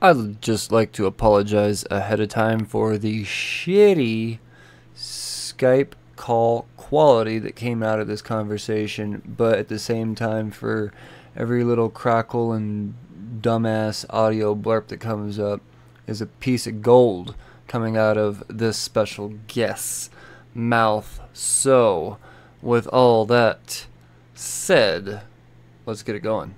I'd just like to apologize ahead of time for the shitty Skype call quality that came out of this conversation, but at the same time, for every little crackle and dumbass audio blurb that comes up, is a piece of gold coming out of this special guest's mouth. So, with all that said, let's get it going.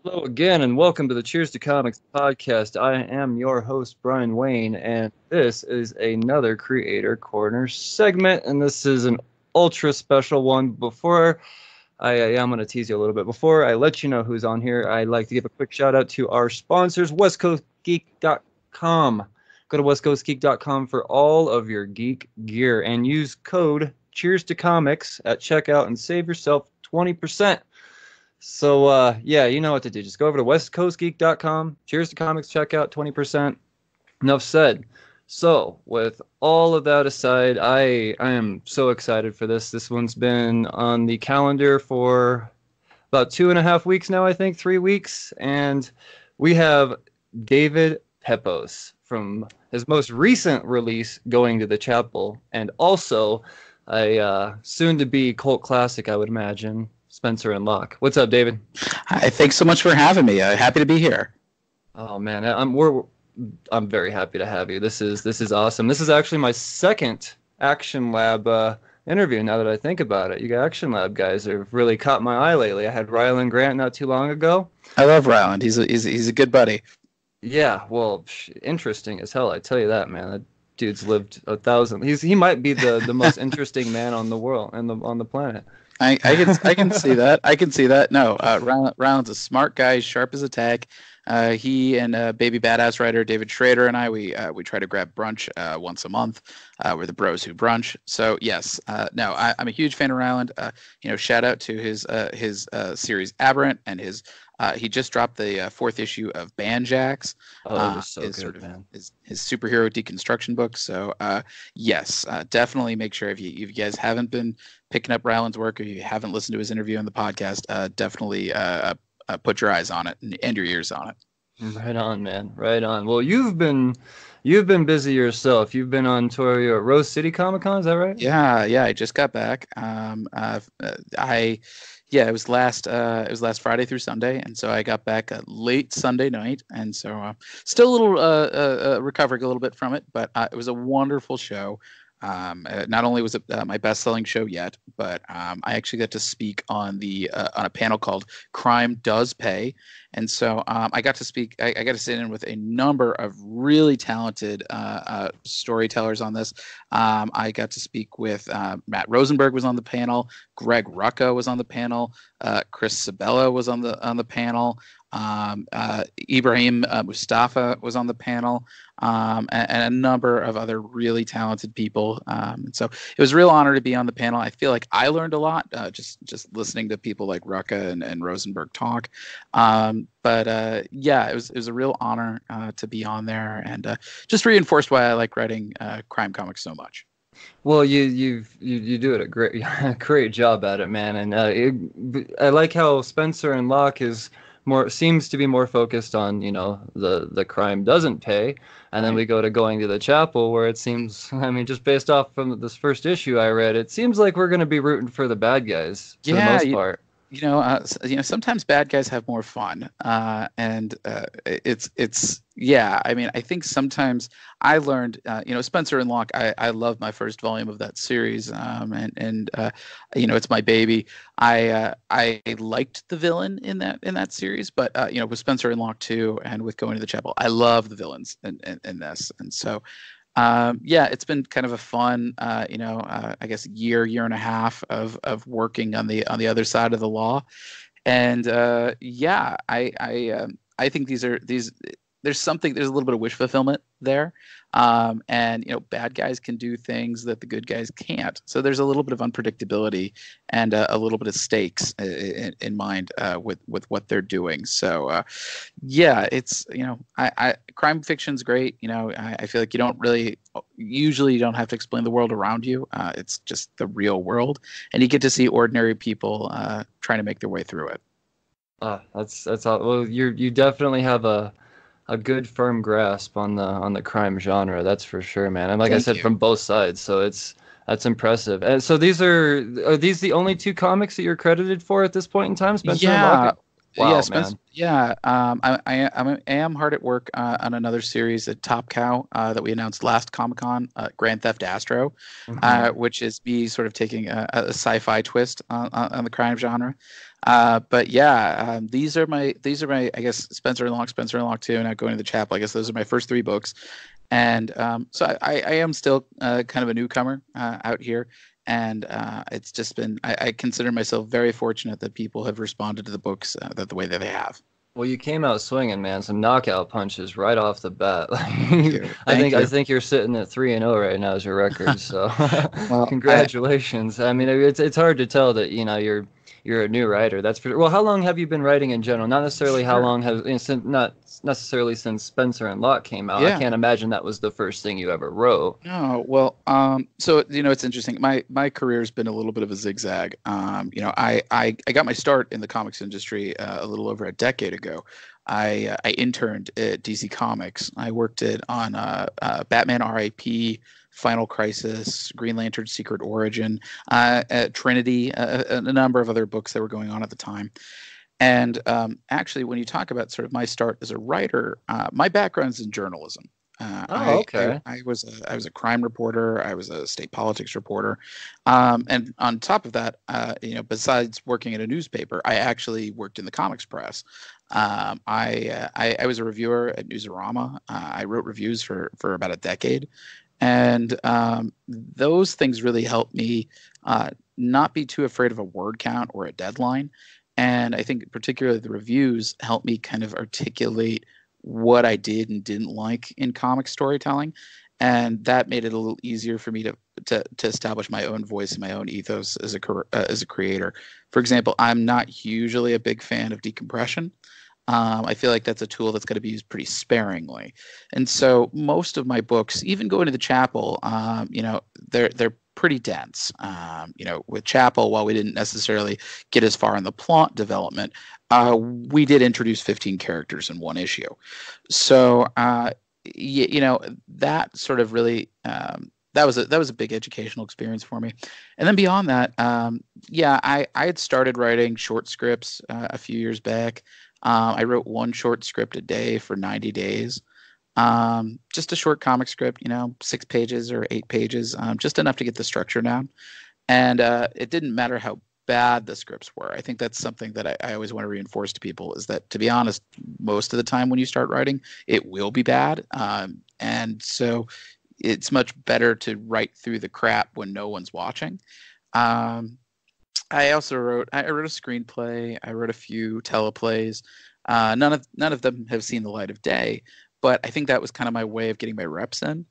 Hello again, and welcome to the Cheers to Comics podcast. I am your host, Brian Wayne, and this is another Creator Corner segment, and this is an ultra special one. Before I'm going to tease you a little bit. Before I let you know who's on here, I'd like to give a quick shout out to our sponsors, westcoastgeek.com. Go to westcoastgeek.com for all of your geek gear, and use code Cheers to Comics at checkout and save yourself 20%. So, yeah, you know what to do. Just go over to westcoastgeek.com. Cheers to Comics, checkout, 20%. Enough said. So, with all of that aside, I am so excited for this. This one's been on the calendar for about 2.5 weeks now, I think, 3 weeks. And we have David Pepose from his most recent release, Going to the Chapel, and also a soon-to-be cult classic, I would imagine, Spencer&Locke. What's up, David? Hi, thanks so much for having me. Happy to be here. Oh man, I'm very happy to have you. This is awesome. This is actually my second Action Lab interview. Now that I think about it, you Action Lab guys have really caught my eye lately. I had Rylan Grant not too long ago. I love Ryland. He's a good buddy. Yeah, well, interesting as hell. I tell you that, man. That dude's lived 1,000. He might be the most interesting man on the world and on the planet. I can see that. I can see that. No, Ryland's a smart guy, sharp as a tack. He and baby badass writer David Schrader and I, we try to grab brunch once a month. We're the bros who brunch. So yes, no, I'm a huge fan of Ryland. Shout out to his series Aberrant, and he just dropped the fourth issue of Banjax. Oh, it was so his good, sort of, man. his superhero deconstruction book. So yes, definitely make sure if you guys haven't been picking up Ryland's work, or you haven't listened to his interview on the podcast, definitely put your eyes on it and your ears on it. Right on, man. Right on. Well, you've been busy yourself. You've been on tour. You're at Rose City Comic Con, is that right? Yeah. I just got back. It was last Friday through Sunday, and so I got back late Sunday night, and so still a little recovering a little bit from it, but it was a wonderful show. Not only was it my best-selling show yet, but I actually got to speak on a panel called "Crime Does Pay," and so I got to speak. I got to sit in with a number of really talented storytellers on this. I got to speak with Matt Rosenberg was on the panel. Greg Rucka was on the panel. Chris Sabella was on the panel. Ibrahim Mustafa was on the panel, and a number of other really talented people. And so it was a real honor to be on the panel. I feel like I learned a lot just listening to people like Rucka and Rosenberg talk. But it was a real honor to be on there, and just reinforced why I like writing crime comics so much. Well, you do it a great job at it, man. And I like how Spencer&Locke seems to be more focused on, the crime doesn't pay, and then we go to Going to the Chapel, where it seems, I mean, just based off from this first issue I read, it seems like we're going to be rooting for the bad guys for the most part. Sometimes bad guys have more fun, and it's I mean, I think sometimes I learned, Spencer&Locke. I love my first volume of that series, and it's my baby. I liked the villain in that series, but with Spencer&Locke too, and with Going to the Chapel, I love the villains in this, and so. It's been kind of a fun, I guess year and a half of working on the other side of the law, and I think these there's a little bit of wish fulfillment there. And bad guys can do things that the good guys can't. So there's a little bit of unpredictability and a little bit of stakes in mind with what they're doing. So yeah, it's crime fiction's great. I feel like you don't have to explain the world around you. It's just the real world, and you get to see ordinary people trying to make their way through it. That's all. Well, you definitely have a good firm grasp on the crime genre. That's for sure, man. And like I said, from both sides, so that's impressive. And so are these the only two comics that you're credited for at this point in time, Spencer and Locke? Wow, man. Yeah. I am hard at work on another series at Top Cow that we announced last Comic-Con, Grand Theft Astro, which is me sort of taking a sci-fi twist on the crime genre. But yeah, these are my I guess Spencer and Locke 2, and now Going to the Chapel. I guess those are my first 3 books, and so I am still kind of a newcomer out here. And it's just been, I consider myself very fortunate that people have responded to the books the way that they have. Well, you came out swinging, man. Some knockout punches right off the bat. I think you're sitting at 3-0 right now as your record. So, well, congratulations. I mean, it's hard to tell that you're a new writer. That's for well. How long have you been writing in general? Not necessarily how long not necessarily since Spencer and Locke came out. Yeah. I can't imagine that was the first thing you ever wrote. No, well, so it's interesting. My career's been a little bit of a zigzag. I got my start in the comics industry a little over a decade ago. I interned at DC Comics. I worked on Batman R.I.P., Final Crisis, Green Lantern Secret Origin, Trinity, a number of other books that were going on at the time. And actually, when you talk about sort of my start as a writer, my background's in journalism. Okay. I was a crime reporter. I was a state politics reporter, and on top of that, besides working at a newspaper, I actually worked in the comics press. I was a reviewer at Newsarama. I wrote reviews for about a decade. And those things really helped me not be too afraid of a word count or a deadline. And I think particularly the reviews helped me kind of articulate what I did and didn't like in comic storytelling. And that made it a little easier for me to establish my own voice and my own ethos as a creator. For example, I'm not usually a big fan of decompression. I feel like that's a tool that's got to be used pretty sparingly. And so most of my books, even Going to the Chapel, they're pretty dense. With Chapel, while we didn't necessarily get as far in the plot development, we did introduce 15 characters in one issue. So, that sort of really, that was a big educational experience for me. And then beyond that, I had started writing short scripts a few years back. I wrote one short script a day for 90 days. Just a short comic script, 6 pages or 8 pages, just enough to get the structure down. And it didn't matter how bad the scripts were. I think that's something that I always want to reinforce to people, is that, to be honest, most of the time when you start writing, it will be bad. And so it's much better to write through the crap when no one's watching. I wrote a screenplay. I wrote a few teleplays. None of them have seen the light of day, but I think that was kind of my way of getting my reps in.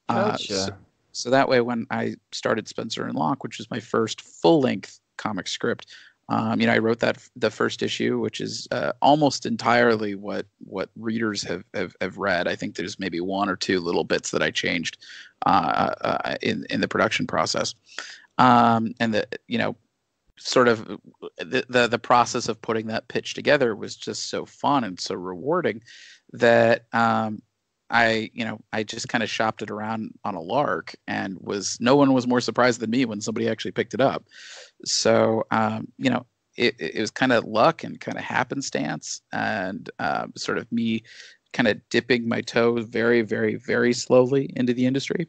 Gotcha. So that way, when I started Spencer and Locke, which was my first full-length comic script, I wrote the first issue, which is almost entirely what readers have read. I think there's maybe 1 or 2 little bits that I changed in the production process, and sort of the process of putting that pitch together was just so fun and so rewarding that I just kind of shopped it around on a lark, and no one was more surprised than me when somebody actually picked it up. So it was kind of luck and kind of happenstance, and sort of me kind of dipping my toes very, very, very slowly into the industry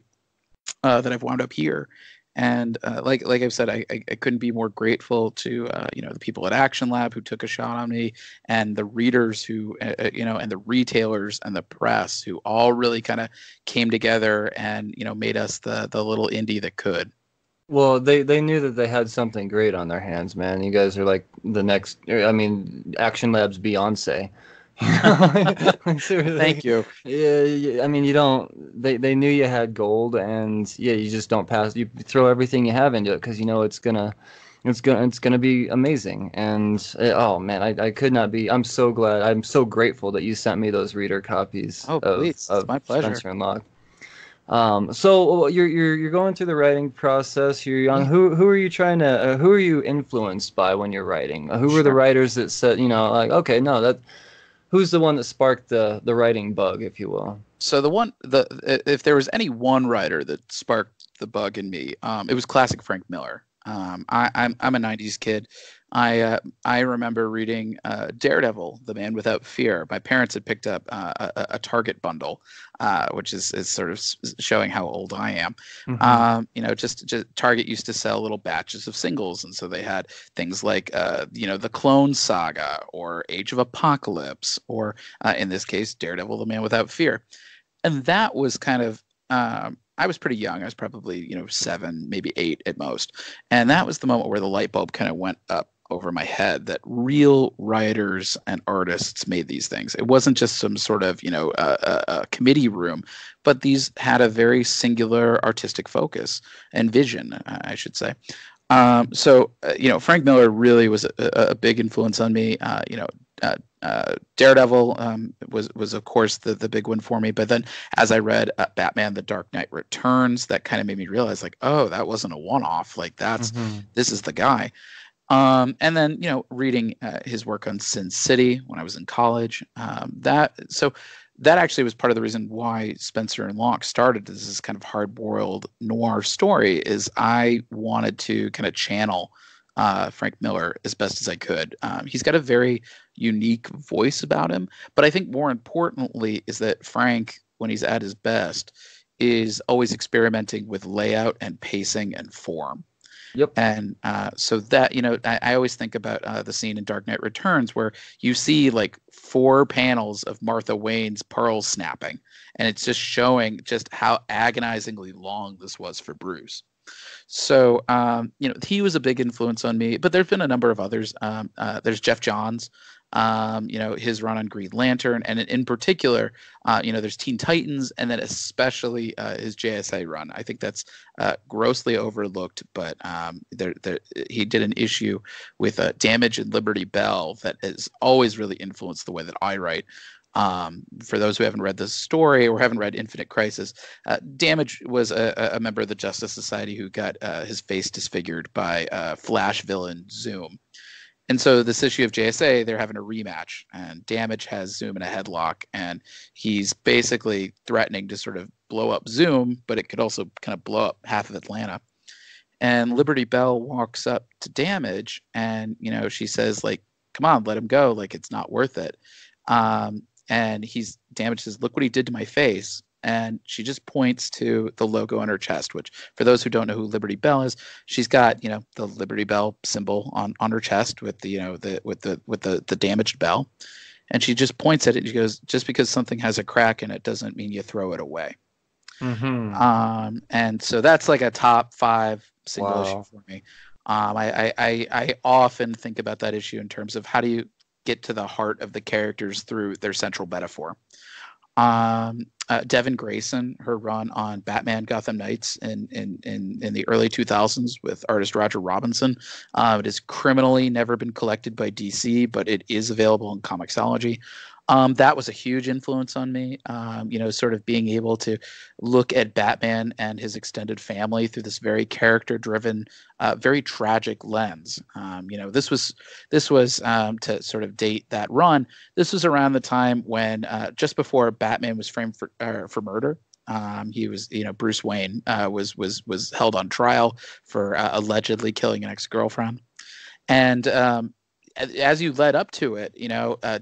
that I've wound up here. And like I've said, I couldn't be more grateful to the people at Action Lab who took a shot on me, and the readers who and the retailers and the press who all really kind of came together and made us the little indie that could. Well, they knew that they had something great on their hands, man. You guys are like the next. I mean, Action Lab's Beyonce. Like, seriously, Thank you. yeah, I mean, you don't. They knew you had gold, and yeah, you just don't pass. You throw everything you have into it because you know it's gonna be amazing. And oh man, I could not be. I'm so glad. I'm so grateful that you sent me those reader copies Oh, please. It's of my pleasure. Spencer and Locke. So you're going through the writing process. You're young. Yeah, Who are you trying to? Who are you influenced by when you're writing? Who were the sure. writers that said, like, okay, no, that who's the one that sparked the writing bug, if you will? So if there was any one writer that sparked the bug in me, it was classic Frank Miller. I'm a '90s kid. I remember reading Daredevil, The Man Without Fear. My parents had picked up a Target bundle, which is sort of showing how old I am. Mm-hmm. Just Target used to sell little batches of singles, and so they had things like the Clone Saga or Age of Apocalypse, or in this case, Daredevil, The Man Without Fear. And that was kind of I was pretty young. I was probably 7, maybe 8 at most, and that was the moment where the light bulb kind of went up over my head that real writers and artists made these things. It wasn't just some sort of a committee room, but these had a very singular artistic focus and vision, I should say. Frank Miller really was a big influence on me. Daredevil was of course the big one for me. But then as I read Batman: The Dark Knight Returns, that kind of made me realize, like, oh, that wasn't a one-off. Like Mm-hmm. this is the guy. And then reading his work on Sin City when I was in college. That actually was part of the reason why Spencer and Locke started as this kind of hard-boiled noir story. Is I wanted to kind of channel Frank Miller as best as I could. He's got a very unique voice about him, but I think more importantly is that Frank, when he's at his best, is always experimenting with layout and pacing and form. Yep. And so that, I always think about the scene in Dark Knight Returns where you see like 4 panels of Martha Wayne's pearls snapping, and it's just showing just how agonizingly long this was for Bruce. So, he was a big influence on me, but there's been a number of others. There's Jeff Johns, his run on Green Lantern, and in particular, there's Teen Titans, and then especially his JSA run. I think that's grossly overlooked, but he did an issue with Damage and Liberty Bell that has always really influenced the way that I write. For those who haven't read the story or haven't read Infinite Crisis, Damage was a member of the Justice Society who got his face disfigured by Flash villain Zoom. And so this issue of JSA, they're having a rematch, and Damage has Zoom in a headlock, and he's basically threatening to sort of blow up Zoom, but it could also kind of blow up half of Atlanta. And Liberty Bell walks up to Damage, and she says, like, "Come on, let him go. Like, it's not worth it." And Damage says, "Look what he did to my face." And she just points to the logo on her chest, which, for those who don't know who Liberty Bell is, she's got the Liberty Bell symbol on her chest with the damaged bell, and she just points at it and she goes, "Just because something has a crack in it doesn't mean you throw it away." Mm-hmm. And so that's like a top 5 single issue Wow. for me. I often think about that issue in terms of how do you get to the heart of the characters through their central metaphor. Devin Grayson, her run on Batman Gotham Knights in the early 2000s with artist Roger Robinson. It has criminally never been collected by DC, but it is available in Comixology. That was a huge influence on me, sort of being able to look at Batman and his extended family through this very character-driven, very tragic lens. This was to sort of date that run. This was around the time when just before Batman was framed for murder. He was, Bruce Wayne was held on trial for allegedly killing an ex-girlfriend, and as you led up to it,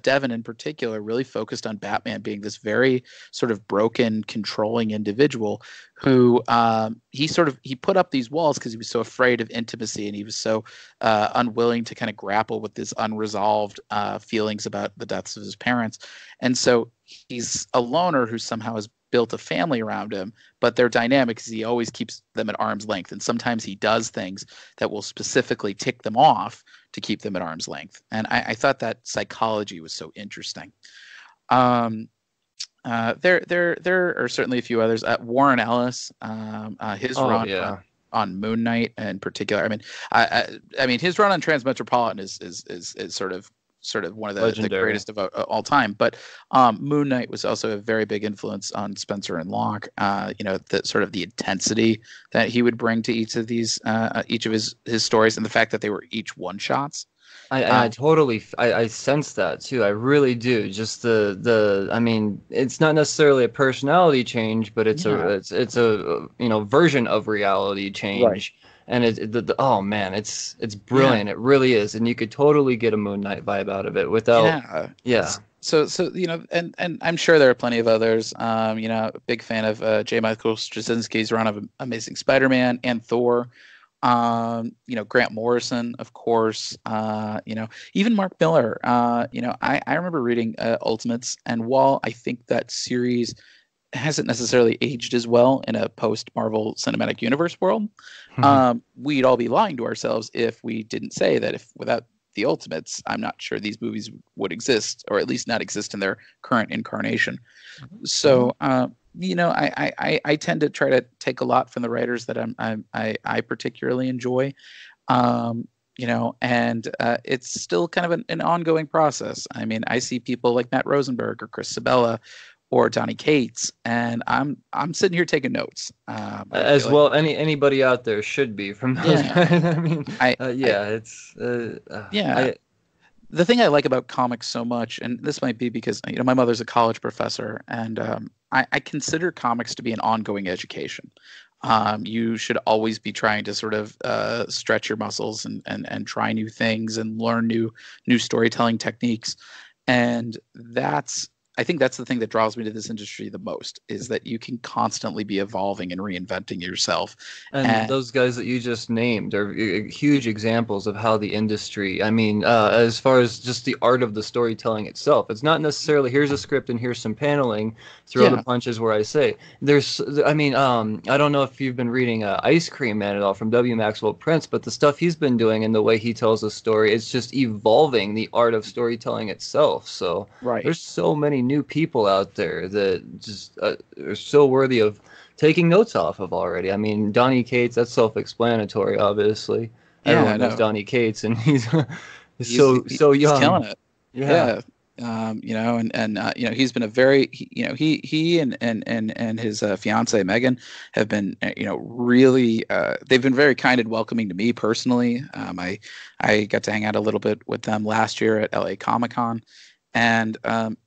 Devin in particular really focused on Batman being this very sort of broken, controlling individual who he put up these walls because he was so afraid of intimacy, and he was so unwilling to kind of grapple with this unresolved feelings about the deaths of his parents. And so he's a loner who somehow has built a family around him, but their dynamic is he always keeps them at arm's length. And sometimes he does things that will specifically tick them off to keep them at arm's length. And I thought that psychology was so interesting. Um, there are certainly a few others. Warren Ellis, his Oh run yeah. on Moon Knight in particular. I mean, I mean, his run on Transmetropolitan is sort of one of the Legendary. greatest of all time. But Moon Knight was also a very big influence on Spencer and Locke. You know, the sort of the intensity that he would bring to each of his stories, and the fact that they were each one shots. I totally I sense that too. I really do. Just I mean, it's not necessarily a personality change, but it's Yeah. it's a you know version of reality change. Right. And oh man, it's Yeah. brilliant. It really is. And you could totally get a Moon Knight vibe out of it without Yeah. yeah. So you know, and I'm sure there are plenty of others. You know, big fan of J. Michael Straczynski's run of Amazing Spider-Man and Thor. You know, Grant Morrison, of course. You know, even Mark Miller. You know, I remember reading Ultimates, and while I think that series hasn't necessarily aged as well in a post-Marvel Cinematic Universe world, we'd all be lying to ourselves if we didn't say that if without the Ultimates, I'm not sure these movies would exist, or at least not exist in their current incarnation. So, you know, I tend to try to take a lot from the writers that I particularly enjoy. You know, and it's still kind of an ongoing process. I mean, I see people like Matt Rosenberg or Chris Sabella or Donny Cates, and I'm sitting here taking notes. As like, well, anybody out there should be from those yeah, guys. I mean, yeah, yeah. The thing I like about comics so much, and this might be because you know my mother's a college professor, and I consider comics to be an ongoing education. You should always be trying to sort of stretch your muscles and try new things and learn new storytelling techniques, and I think that's the thing that draws me to this industry the most, is that you can constantly be evolving and reinventing yourself. And those guys that you just named are huge examples of how the industry, I mean, as far as just the art of the storytelling itself, it's not necessarily here's a script and here's some paneling, throw the Yeah. punches where I say. I mean, I don't know if you've been reading Ice Cream Man at all from W. Maxwell Prince, but the stuff he's been doing and the way he tells a story, it's just evolving the art of storytelling itself. So Right. there's so many new people out there that just are so worthy of taking notes off of already. I mean, Donny Cates, that's self-explanatory, obviously. Yeah, Everyone I knows know. Donny Cates, and he's so He's young. killing it. Yeah. Yeah. You know, and you know, he's been a very, you know, he and his fiance Megan have been, you know, really, they've been very kind and welcoming to me personally. I got to hang out a little bit with them last year at LA Comic-Con, and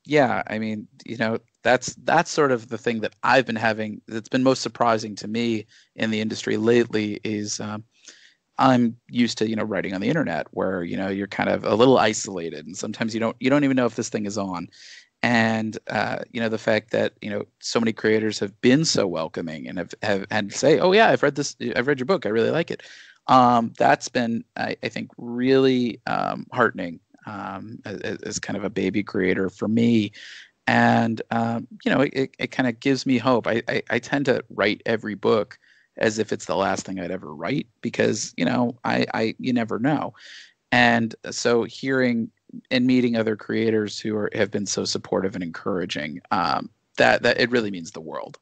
yeah, I mean, you know, that's sort of the thing that I've been having that's been most surprising to me in the industry lately is. I'm used to, you know, writing on the internet where, you know, you're kind of a little isolated and sometimes you don't even know if this thing is on. And, you know, the fact that, you know, so many creators have been so welcoming and have and say, oh yeah, I've read your book. I really like it. That's been, I think, really heartening as kind of a baby creator for me. And, you know, it kind of gives me hope. I tend to write every book as if it's the last thing I'd ever write because, you know, you never know. And so hearing and meeting other creators who have been so supportive and encouraging, that it really means the world.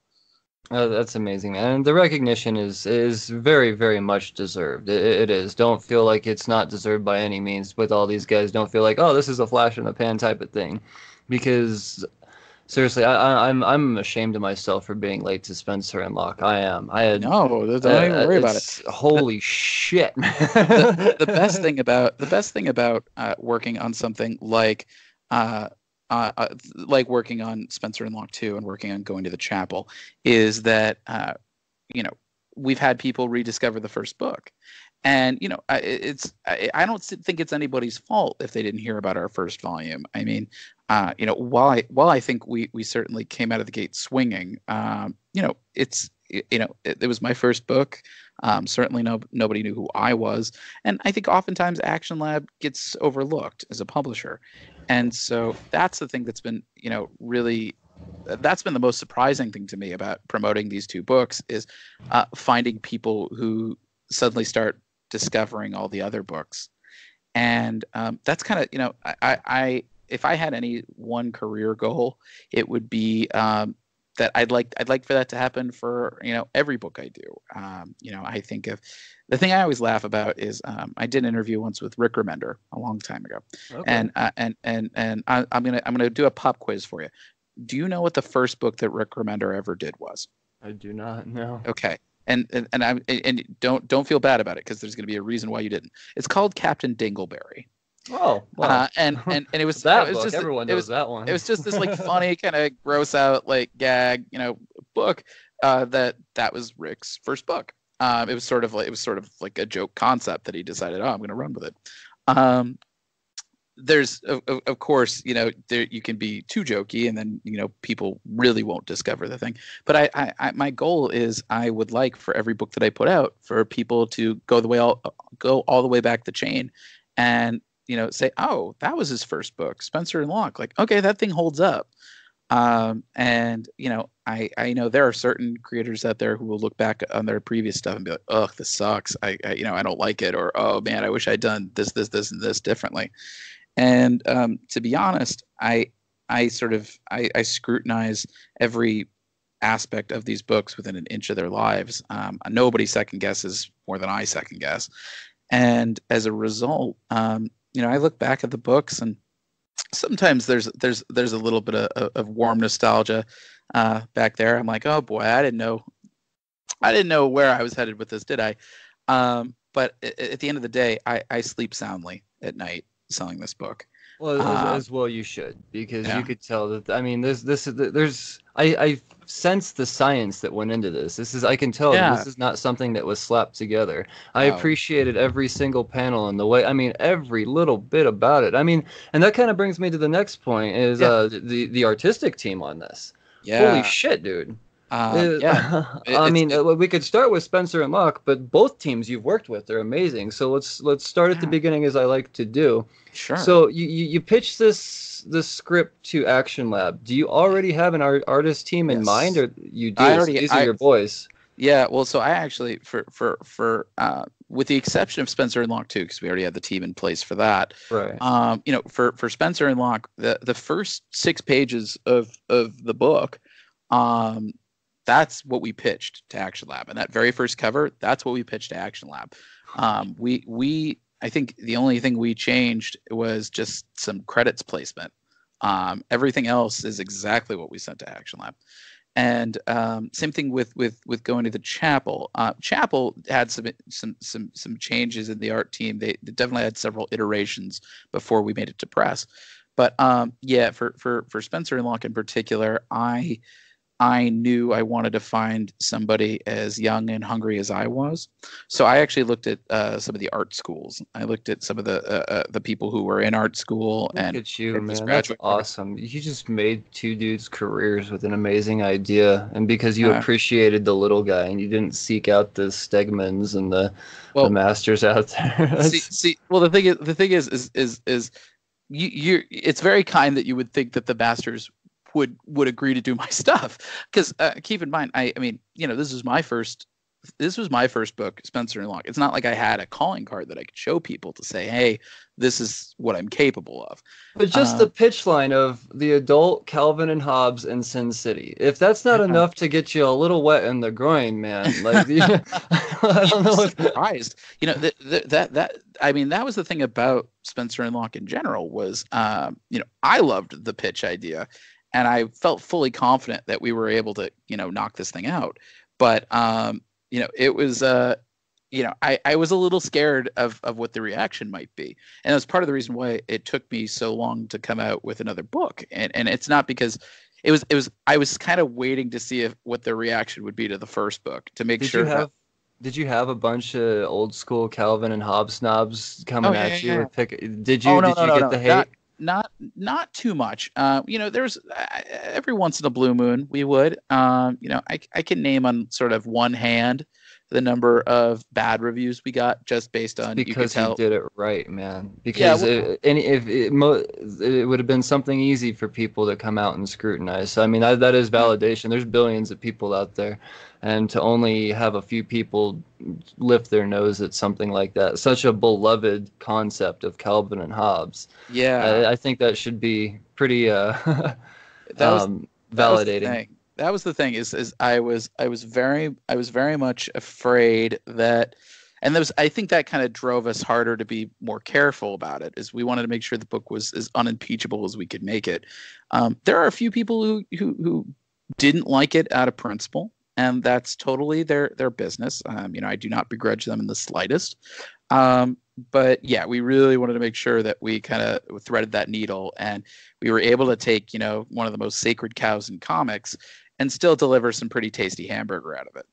That's amazing, and the recognition is very, very much deserved. It is. Don't feel like it's not deserved by any means. With all these guys, don't feel like, oh, this is a flash in the pan type of thing, because seriously, I'm ashamed of myself for being late to Spencer and Locke. I am. I had No, don't even worry about it. Holy shit, man. The best thing about working on something like working on Spencer and Locke 2 and working on Going to the Chapel is that you know, we've had people rediscover the first book, and you know, I don't think it's anybody's fault if they didn't hear about our first volume. I mean, you know, while I think we certainly came out of the gate swinging, you know, it was my first book. Certainly nobody knew who I was, and I think oftentimes Action Lab gets overlooked as a publisher, and so that's the thing that's been, you know, really, that's been the most surprising thing to me about promoting these two books is finding people who suddenly start discovering all the other books. And that's kind of, I if I had any one career goal, it would be that I'd like for that to happen for every book I do. I think of the thing I always laugh about is I did an interview once with Rick Remender a long time ago, Okay. and I'm gonna do a pop quiz for you. Do you know what the first book that Rick Remender ever did was? I do not know. Okay. And don't feel bad about it, because there's going to be a reason why you didn't. It's called Captain Dingleberry. Oh, well. And it was that it was book. just Everyone knows that one. It was just this like funny kind of gross out like gag book that was Rick's first book. It was sort of like a joke concept that he decided, I'm going to run with it. There's of course there you can be too jokey, and then people really won't discover the thing. But I my goal is I would like for every book that I put out for people to go all the way back the chain, and say, oh, that was his first book, Spencer&Locke. Like, okay, that thing holds up. And I know there are certain creators out there who will look back on their previous stuff and be like, oh, this sucks. I don't like it, or oh man, I wish I'd done this and this differently. And to be honest, I scrutinize every aspect of these books within an inch of their lives. Nobody second guesses more than I second guess, and as a result, I look back at the books, and sometimes there's a little bit of warm nostalgia back there. I'm like, oh boy, I didn't know where I was headed with this, did I? But at the end of the day, I sleep soundly at night selling this book. Well, as well you should, because Yeah. you could tell that. I mean, I sense the science that went into this. I can tell that Yeah. this is not something that was slapped together. I No. appreciated every single panel and the way. I mean, every little bit about it. I mean, and that kind of brings me to the next point is Yeah. the artistic team on this. Yeah. Holy shit, dude. Yeah. I mean, we could start with Spencer&Locke, but both teams you've worked with are amazing. So let's start at the Yeah. beginning, as I like to do. Sure. So you pitched this script to Action Lab. Do you already have an artist team in Yes. mind, or you do? I already- These are your boys. Yeah, well, so I actually, for with the exception of Spencer&Locke too, because we already had the team in place for that. Right. For Spencer&Locke, the first 6 pages of the book, that's what we pitched to Action Lab, and that very first cover, that's what we pitched to Action Lab. I think the only thing we changed was just some credits placement. Everything else is exactly what we sent to Action Lab. And same thing with going to the Chapel. Chapel had some changes in the art team. They definitely had several iterations before we made it to press. But yeah, for Spencer&Locke in particular, I knew I wanted to find somebody as young and hungry as I was. So I actually looked at some of the art schools. I looked at some of the people who were in art school. Look and at you, did this man. That's graduate program. awesome. You just made two dudes' careers with an amazing idea, and because you Yeah. appreciated the little guy and you didn't seek out the Stegmans and the masters out there. see. Well, the thing is you. It's very kind that you would think that the masters would agree to do my stuff, because keep in mind, I mean, this was my first book, Spencer&Locke. It's not like I had a calling card that I could show people to say, hey, this is what I'm capable of. But just the pitch line of the adult Calvin and Hobbes and Sin City, if that's not enough to get you a little wet in the groin, man, like I don't know. Surprised, that I mean, that was the thing about Spencer&Locke in general was, I loved the pitch idea, and I felt fully confident that we were able to, knock this thing out. But it was I was a little scared of what the reaction might be, and that's part of the reason why it took me so long to come out with another book. And it's not because it was I was kind of waiting to see what the reaction would be to the first book, to make sure. Did you have a bunch of old school Calvin and Hobbes snobs coming at you? Yeah. Did you get the hate? Not too much. There's every once in a blue moon we would. I can name on sort of one hand the number of bad reviews we got just based It's on, you could because he tell. did it right, man. Yeah, Because it would have been something easy for people to come out and scrutinize. So, I mean, that is validation. There's billions of people out there, and to only have a few people lift their nose at something like that, such a beloved concept of Calvin and Hobbes, yeah, I think that should be pretty that was that was the validating. thing. That was the thing is I was very much afraid that, and that was, I think that kind of drove us harder to be more careful about it, is we wanted to make sure the book was as unimpeachable as we could make it. There are a few people who didn't like it out of principle, and that's totally their business. I do not begrudge them in the slightest. But yeah, we really wanted to make sure that we kind of threaded that needle, and we were able to take, one of the most sacred cows in comics and still deliver some pretty tasty hamburger out of it.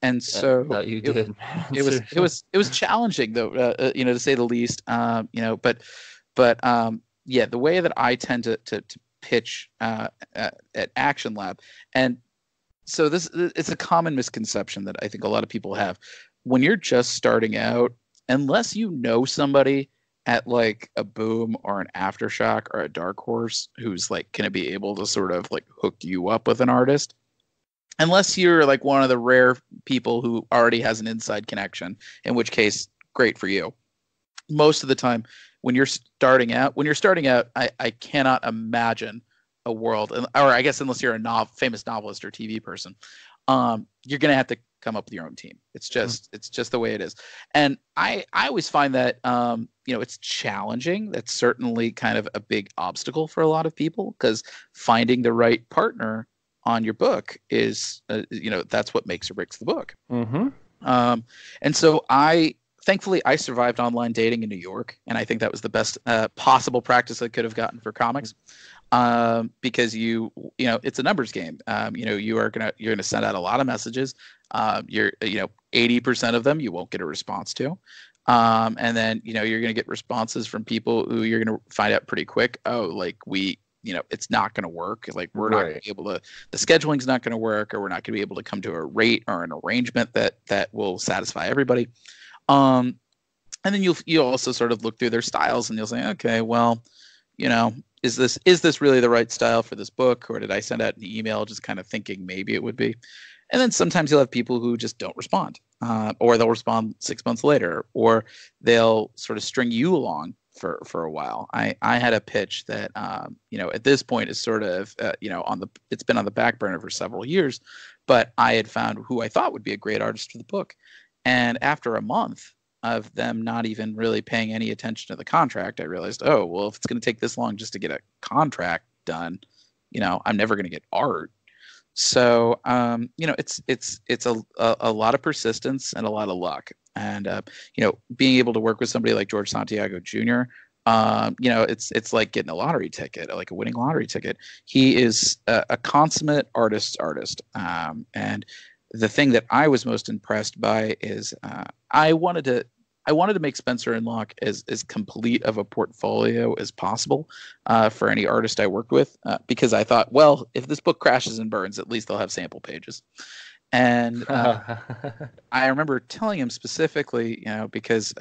And so That you it, did. it was challenging, though, to say the least. But yeah, the way that I tend to pitch at Action Lab, and so it's a common misconception that I think a lot of people have when you're just starting out, unless you know somebody at like a Boom or an Aftershock or a Dark Horse who's like going to be able to sort of like hook you up with an artist, unless you're like one of the rare people who already has an inside connection, in which case, great for you. Most of the time, when you're starting out, I cannot imagine a world, or I guess unless you're a famous novelist or TV person, you're going to have to come up with your own team. It's just the way it is. And I always find that it's challenging. That's certainly kind of a big obstacle for a lot of people, because finding the right partner on your book is that's what makes or breaks the book. Mm-hmm. And so thankfully I survived online dating in New York, and I think that was the best possible practice I could have gotten for comics. Because it's a numbers game. You're gonna send out a lot of messages. 80% of them you won't get a response to, and then you're gonna get responses from people who you're gonna find out pretty quick. Oh, like it's not gonna work. Like we're not gonna be able to. The scheduling's not gonna work, or we're not gonna be able to come to a rate or an arrangement that will satisfy everybody. And then you'll also sort of look through their styles, and you'll say, okay, well, is this really the right style for this book, or did I send out an email just kind of thinking maybe it would be? And then sometimes you'll have people who just don't respond, or they'll respond 6 months later, or they'll sort of string you along for a while. I had a pitch that at this point is sort of it's been on the back burner for several years, but I had found who I thought would be a great artist for the book, and after a month of them not even really paying any attention to the contract, I realized, oh, well, if it's going to take this long just to get a contract done, I'm never going to get art. So, it's a lot of persistence and a lot of luck. And, being able to work with somebody like George Santiago Jr., it's like getting a lottery ticket, like a winning lottery ticket. He is a consummate artist. And the thing that I was most impressed by is I wanted to make Spencer&Locke as complete of a portfolio as possible for any artist I worked with, because I thought, well, if this book crashes and burns, at least they'll have sample pages. And I remember telling him specifically, because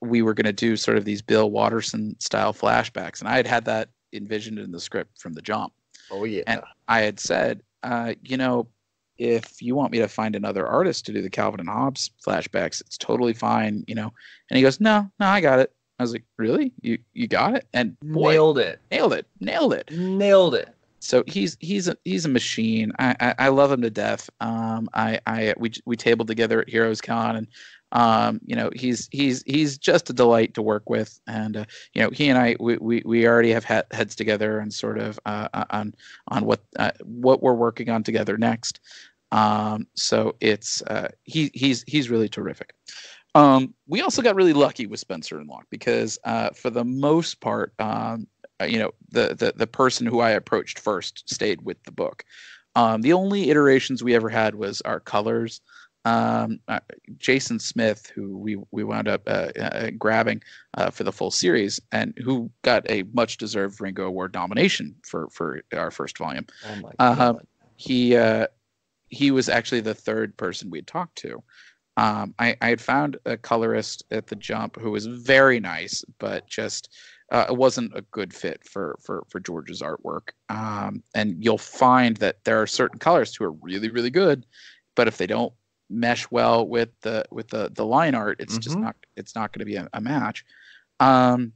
we were going to do sort of these Bill Watterson style flashbacks, and I had that envisioned in the script from the jump. Oh yeah. And I had said, if you want me to find another artist to do the Calvin and Hobbes flashbacks, it's totally fine, And he goes, no, I got it. I was like, really? You got it? And boy, nailed it. So he's a machine. I love him to death. We tabled together at Heroes Con, and he's just a delight to work with. And he and I we already have heads together and sort of on what we're working on together next. So it's he's really terrific. We also got really lucky with Spencer&Locke, because for the most part, the person who I approached first stayed with the book. The only iterations we ever had was our colors. Jason Smith, who we wound up grabbing for the full series, and who got a much deserved Ringo Award nomination for our first volume. Oh my God. he was actually the third person we'd talked to. I had found a colorist at the Jump who was very nice, but just it wasn't a good fit for George's artwork. And you'll find that there are certain colorists who are really, really good, but if they don't mesh well with the line art, it's just not going to be a match. And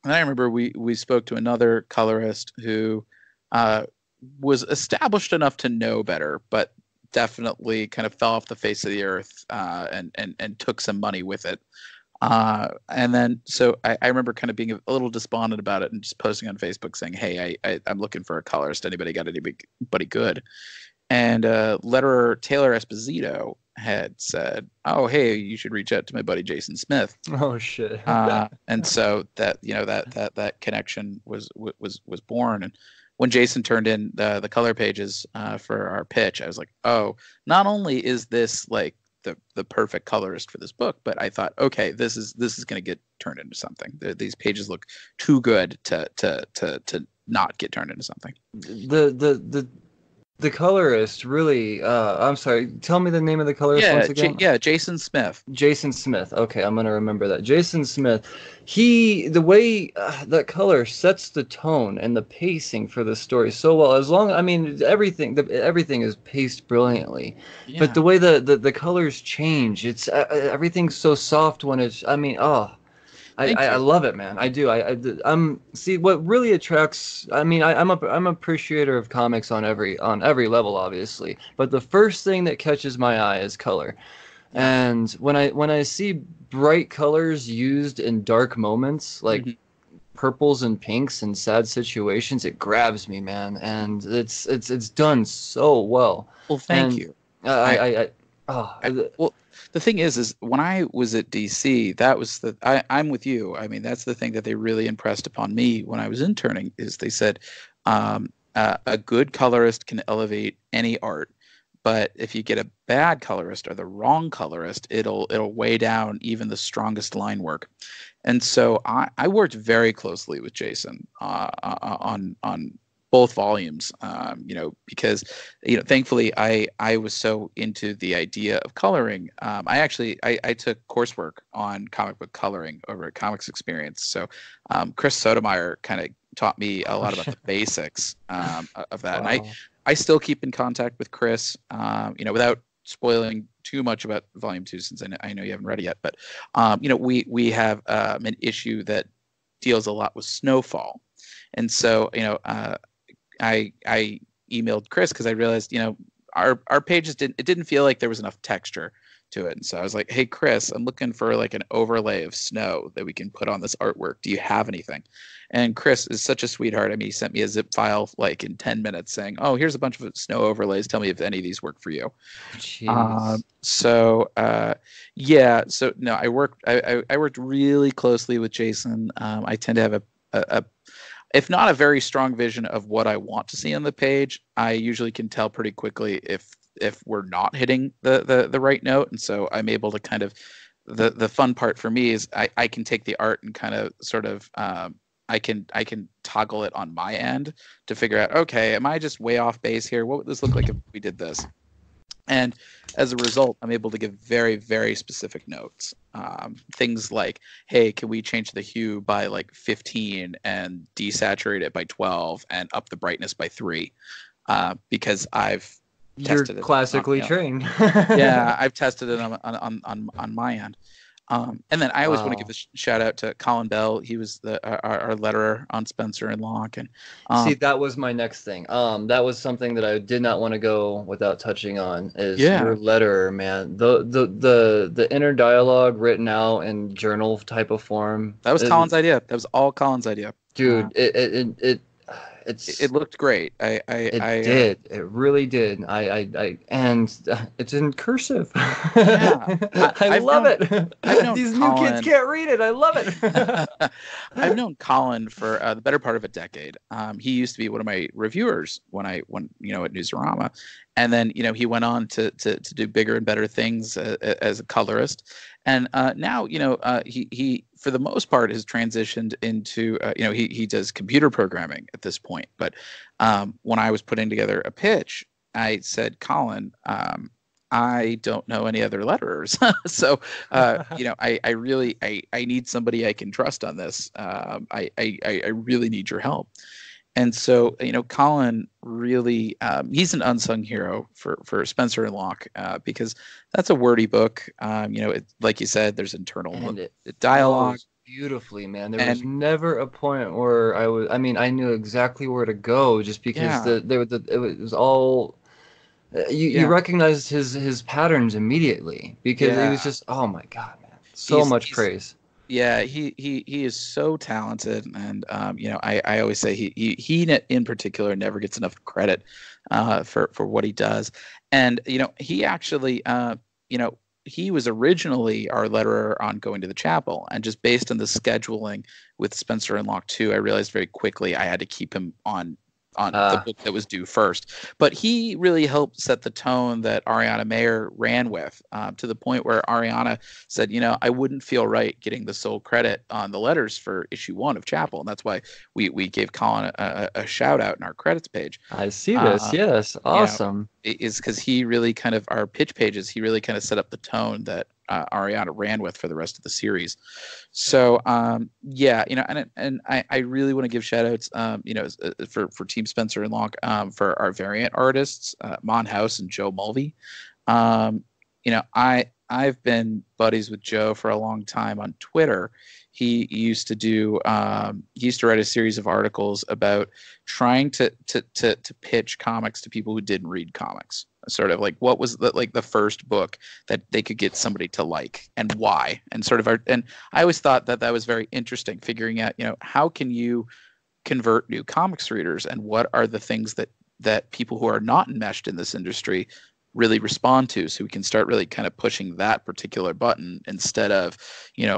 I remember we spoke to another colorist who was established enough to know better, but definitely kind of fell off the face of the earth and took some money with it. And then so I remember kind of being a little despondent about it and just posting on Facebook saying, hey, I'm looking for a colorist. Anybody got anybody good? And letterer Taylor Esposito had said, oh, hey, you should reach out to my buddy Jason Smith. Oh shit. And so that, that connection was born. And when Jason turned in the color pages for our pitch, I was like, oh, not only is this like the perfect colorist for this book, but I thought, okay, this is going to get turned into something. These pages look too good to not get turned into something. The colorist really, I'm sorry, tell me the name of the colorist once again. Jason Smith. Jason Smith. Okay, I'm going to remember that. Jason Smith. The way that color sets the tone and the pacing for the story so well. Everything is paced brilliantly. Yeah. But the way the colors change, it's everything's so soft when it's, I love it, man. I do. I'm see what really attracts. I'm an appreciator of comics on every level, obviously. But the first thing that catches my eye is color, and when I see bright colors used in dark moments, like purples and pinks in sad situations, it grabs me, man. And it's done so well. Well, thank you. Well, the thing is when I was at DC, that was I'm with you. I mean, that's the thing that they really impressed upon me when I was interning is they said a good colorist can elevate any art, but if you get a bad colorist or the wrong colorist, it'll weigh down even the strongest line work. And so I worked very closely with Jason on both volumes, because, thankfully I was so into the idea of coloring. I took coursework on comic book coloring over at Comics Experience. So Chris Sotomayor kind of taught me a lot about the basics of that. Wow. And I still keep in contact with Chris, without spoiling too much about Volume 2, since I know you haven't read it yet. But, we have an issue that deals a lot with snowfall. And so, I emailed Chris because I realized, our pages didn't feel like there was enough texture to it. And so I was like, hey, Chris, I'm looking for like an overlay of snow that we can put on this artwork. Do you have anything? And Chris is such a sweetheart. I mean, he sent me a zip file like in 10 minutes saying, oh, here's a bunch of snow overlays. Tell me if any of these work for you. So no, I worked really closely with Jason. I tend to have a if not a very strong vision of what I want to see on the page, I usually can tell pretty quickly if we're not hitting the right note. And so I'm able to kind of, the fun part for me is I can take the art and kind of sort of, I can toggle it on my end to figure out, okay, am I just way off base here? What would this look like if we did this? And as a result, I'm able to give very, very specific notes. Things like, hey, can we change the hue by like 15 and desaturate it by 12 and up the brightness by 3? Because I've tested it. You're classically trained. Yeah, I've tested it on my end. And then I always want to give a shout out to Colin Bell. He was our letterer on Spencer&Locke. And see, that was my next thing. That was something that I did not want to go without touching on. Is your letterer, man? The inner dialogue written out in journal type of form. That was Colin's idea. That was all Colin's idea. Dude, it looked great. It did. It really did. And it's in cursive. Yeah, I love it. These new kids can't read it. I love it. I've known Colin for the better part of a decade. He used to be one of my reviewers when at Newsarama, and then he went on to do bigger and better things as a colorist. And now, he for the most part has transitioned into, he does computer programming at this point. But when I was putting together a pitch, I said, Colin, I don't know any other letterers. So, I really, I need somebody I can trust on this. I really need your help. And so, Colin really, he's an unsung hero for Spencer&Locke, because that's a wordy book. Like you said, there's internal And it dialogue. flows beautifully, man. There was And never a point where I mean, I knew exactly where to go just because yeah, it was all you yeah, recognized his patterns immediately because it yeah. was just, oh my God, man. So He's much he's praise. Yeah, he is so talented, and I always say he in particular never gets enough credit for what he does, and he actually he was originally our letterer on Going to the Chapel, and just based on the scheduling with Spencer&Locke 2, I realized very quickly I had to keep him on the Uh, book that was due first. But he really helped set the tone that Ariana Mayer ran with, to the point where Ariana said, I wouldn't feel right getting the sole credit on the letters for issue 1 of Chapel. And that's why we gave Colin a shout out in our credits page. I see this. Uh, Yes, you know, awesome. is because he really kind of, our pitch pages, he really kind of set up the tone that Ariana ran with for the rest of the series. So and I really want to give shout outs, for Team Spencer&Locke, for our variant artists, Mon House and Joe Mulvey. I've been buddies with Joe for a long time on Twitter. He used to write a series of articles about trying to pitch comics to people who didn't read comics. Sort of like, what was the first book that they could get somebody to like, and why, and and I always thought that was very interesting, figuring out, how can you convert new comics readers, and what are the things that people who are not enmeshed in this industry really respond to, so we can start really kind of pushing that particular button, instead of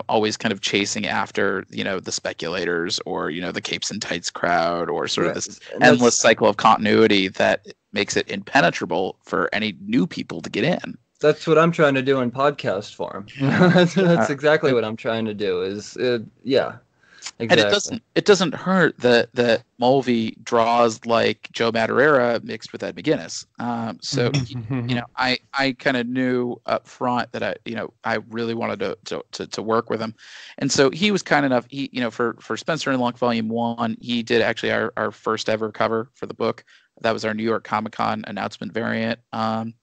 always kind of chasing after the speculators, or the capes and tights crowd, or sort of this endless cycle of continuity that makes it impenetrable for any new people to get in. That's what I'm trying to do in podcast form. That's exactly what I'm trying to do. Yeah, exactly. And it doesn't hurt that Mulvey draws like Joe Madureira mixed with Ed McGuinness. So I kind of knew up front that I really wanted to work with him, and so he was kind enough. He for Spencer&Locke Volume 1, he did actually our first ever cover for the book. That was our New York Comic Con announcement variant. And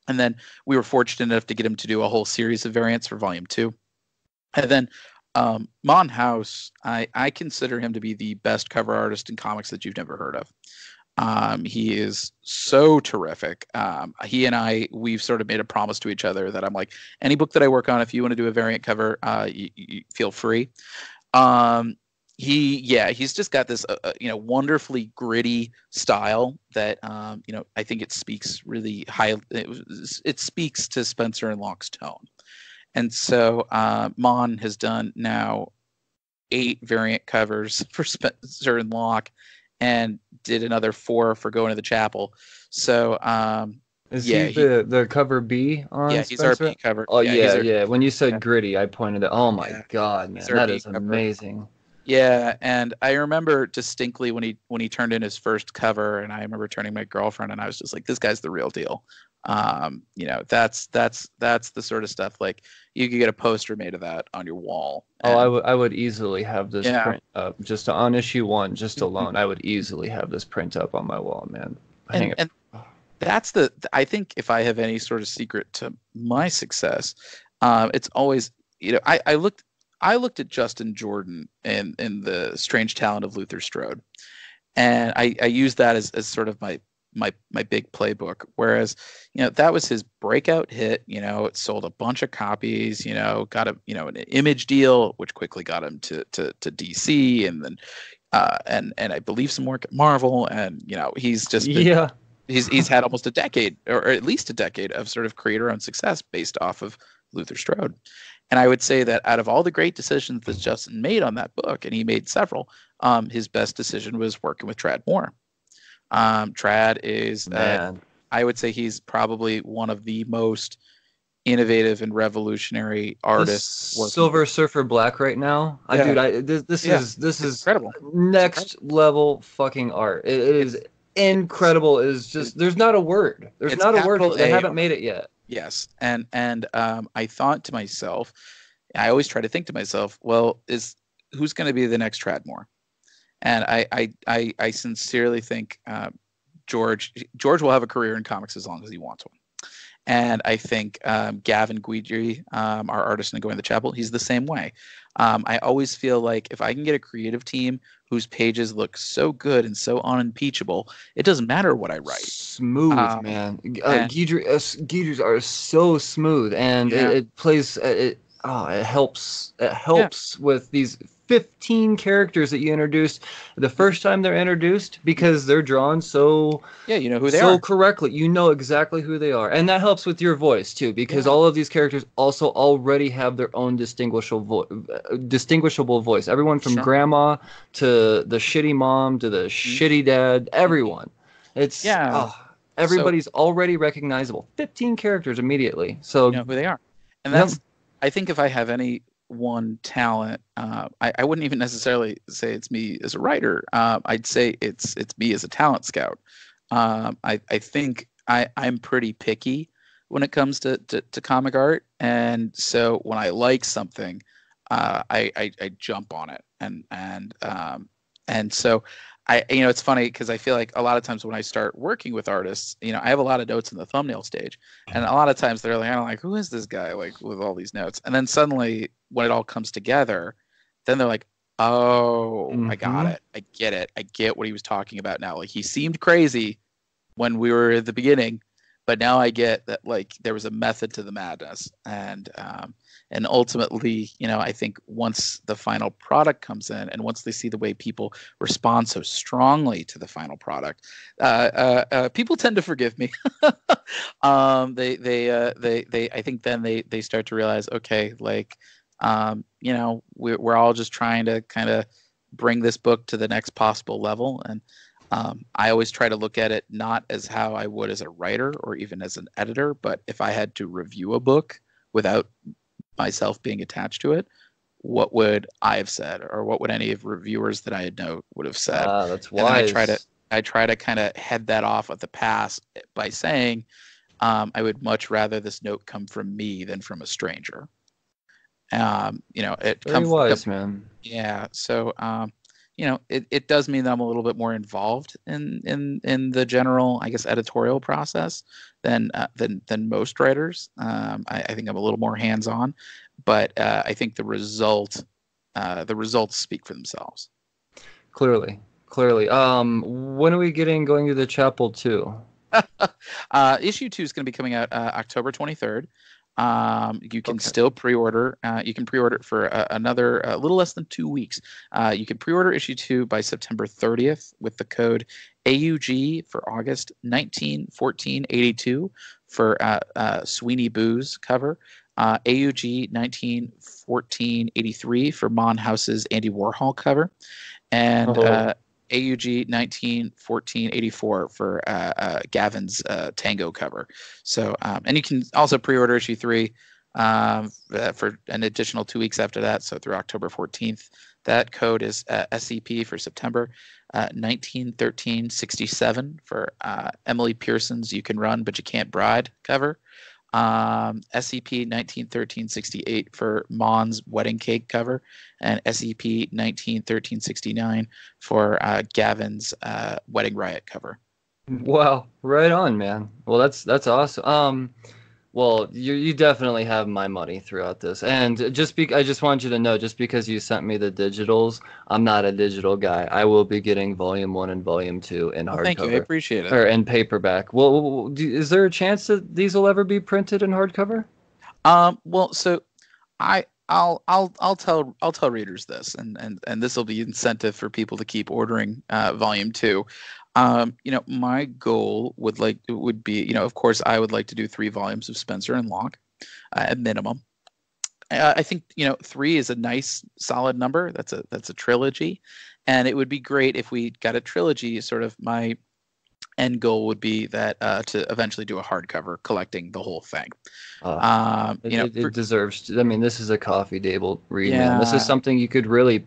then we were fortunate enough to get him to do a whole series of variants for Volume 2. And then Mon House, I consider him to be the best cover artist in comics that you've never heard of. He is so terrific. He and we've sort of made a promise to each other that I'm like, any book that I work on, if you want to do a variant cover, you feel free. He's just got this wonderfully gritty style that I think it speaks really high. It speaks to Spencer&Locke's tone. And so Mon has done now 8 variant covers for Spencer&Locke, and did another 4 for Going to the Chapel. So is he the cover B on Spencer? He's our B cover. Oh yeah. When you said gritty, I pointed at. Oh my God, man, that is amazing. Yeah, and I remember distinctly when he turned in his first cover, and I remember turning my girlfriend, and I was just like, this guy's the real deal. That's the sort of stuff, like, you could get a poster made of that on your wall. Oh, I would easily have this print up just on issue 1, just alone. I would easily have this print up on my wall, man. And that's I think if I have any sort of secret to my success, it's always, I looked at Justin Jordan in the Strange Talent of Luther Strode, and I used that as sort of my big playbook. Whereas, that was his breakout hit. It sold a bunch of copies. Got an Image deal, which quickly got him to DC, and then and I believe some work at Marvel. And he's just been, he's had almost a decade, or at least a decade, of sort of creator-owned success based off of Luther Strode. And I would say that out of all the great decisions that Justin made on that book, and he made several, his best decision was working with Tradd Moore. Tradd is, I would say, he's probably one of the most innovative and revolutionary artists. Silver Surfer Black right now, dude. This is incredible. Next level fucking art. It is incredible is just there's not a word. There's It's not a word for capital it. They A. haven't made it yet. Yes, and I thought to myself, I always try to think to myself, well, who's going to be the next Tradmore? And I sincerely think George will have a career in comics as long as he wants one. And I think Gavin Guidry, our artist in Going to the Chapel, he's the same way. I always feel like if I can get a creative team whose pages look so good and so unimpeachable, it doesn't matter what I write. Smooth, man. Guidry's are so smooth, and Yeah. it plays. It helps. It helps with these 15 characters that you introduced the first time they're introduced, because they're drawn so you know who they so are. correctly. You know exactly who they are, and that helps with your voice too, because all of these characters also already have their own distinguishable voice. Everyone from grandma to the shitty mom to the shitty dad, everyone. It's everybody's already recognizable. 15 characters immediately, so you know who they are. And that's I think if I have any one talent, I wouldn't even necessarily say it's me as a writer. I'd say it's me as a talent scout. I think I'm pretty picky when it comes to comic art, and so when I like something, I jump on it, and so it's funny because I feel like a lot of times when I start working with artists, I have a lot of notes in the thumbnail stage, and a lot of times they're like, I'm like, who is this guy, like, with all these notes? And then suddenly when it all comes together, then they're like, oh, I got it. I get it. I get what he was talking about now. Like, he seemed crazy when we were at the beginning, but now I get that, like, there was a method to the madness. And ultimately, I think once the final product comes in, and once they see the way people respond so strongly to the final product, people tend to forgive me. I think then they start to realize, okay, like, we're all just trying to kind of bring this book to the next possible level. And I always try to look at it not as how I would as a writer or even as an editor, but if I had to review a book without myself being attached to it, what would I have said, or what would any of reviewers that I know would have said? That's wise. And I try to kind of head that off at the pass by saying, I would much rather this note come from me than from a stranger. It Very wise, man. Yeah. So, it does mean that I'm a little bit more involved in the general, I guess, editorial process than most writers. I think I'm a little more hands-on, but I think the results speak for themselves. Clearly. When are we going to the Chapel 2? Issue 2 is going to be coming out October 23rd. You can still pre-order. You can pre-order it for another little less than 2 weeks. You can pre-order issue 2 by September 30th with the code AUG for August 191482 for Sweeney Boo's cover, AUG 191483 for Mon House's Andy Warhol cover, and AUG 191484 for Gavin's Tango cover. So, and you can also pre-order issue 3 for an additional 2 weeks after that. So through October 14th, that code is SCP for September 1913-67 for Emily Pearson's You Can Run But You Can't Bride cover. SCP 1913-68 for Mon's Wedding Cake cover, and SCP 1913-69 for Gavin's Wedding Riot cover. Wow, right on, man. Well, that's awesome. Well, you definitely have my money throughout this, and I just want you to know, just because you sent me the digitals, I'm not a digital guy. I will be getting Volume 1 and Volume 2 in hardcover. Thank you, I appreciate it. Or in paperback. Well, is there a chance that these will ever be printed in hardcover? Well, so I'll tell readers this, and this will be incentive for people to keep ordering Volume 2. My goal would be, of course, I would like to do 3 volumes of Spencer&Locke at minimum. I think 3 is a nice solid number. That's a trilogy, and it would be great if we got a trilogy. Sort of my end goal would be that to eventually do a hardcover collecting the whole thing. It deserves. I mean, this is a coffee table read, man. This is Yeah, something you could really.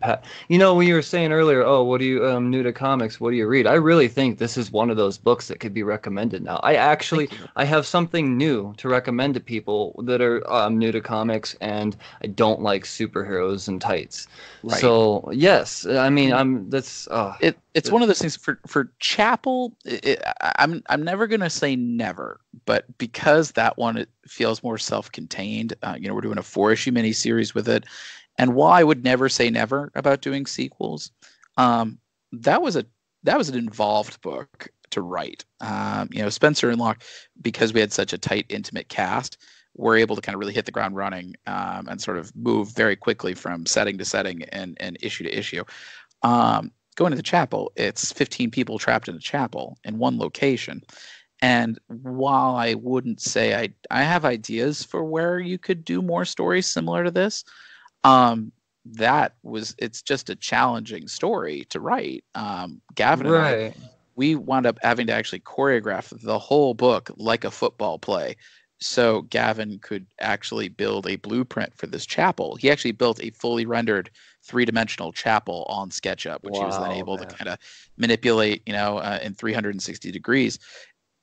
When you were saying earlier, oh, what do you new to comics? What do you read? I really think this is one of those books that could be recommended now. thank you. I have something new to recommend to people that are new to comics, and I don't like superheroes and tights. Right. So yes, I mean, It's one of those things for Chapel. I'm never gonna say never, but because that one it feels more self-contained. We're doing a 4-issue miniseries with it, and while I would never say never about doing sequels, that was an involved book to write. Spencer&Locke, because we had such a tight, intimate cast, we're able to kind of really hit the ground running and sort of move very quickly from setting to setting and issue to issue. Going to the chapel, it's 15 people trapped in a chapel in one location. And while I wouldn't say I have ideas for where you could do more stories similar to this, it's just a challenging story to write. Gavin and I, we wound up having to actually choreograph the whole book like a football play. So Gavin could actually build a blueprint for this chapel. He actually built a fully rendered 3-dimensional chapel on SketchUp, which he was then able to kind of manipulate, in 360 degrees.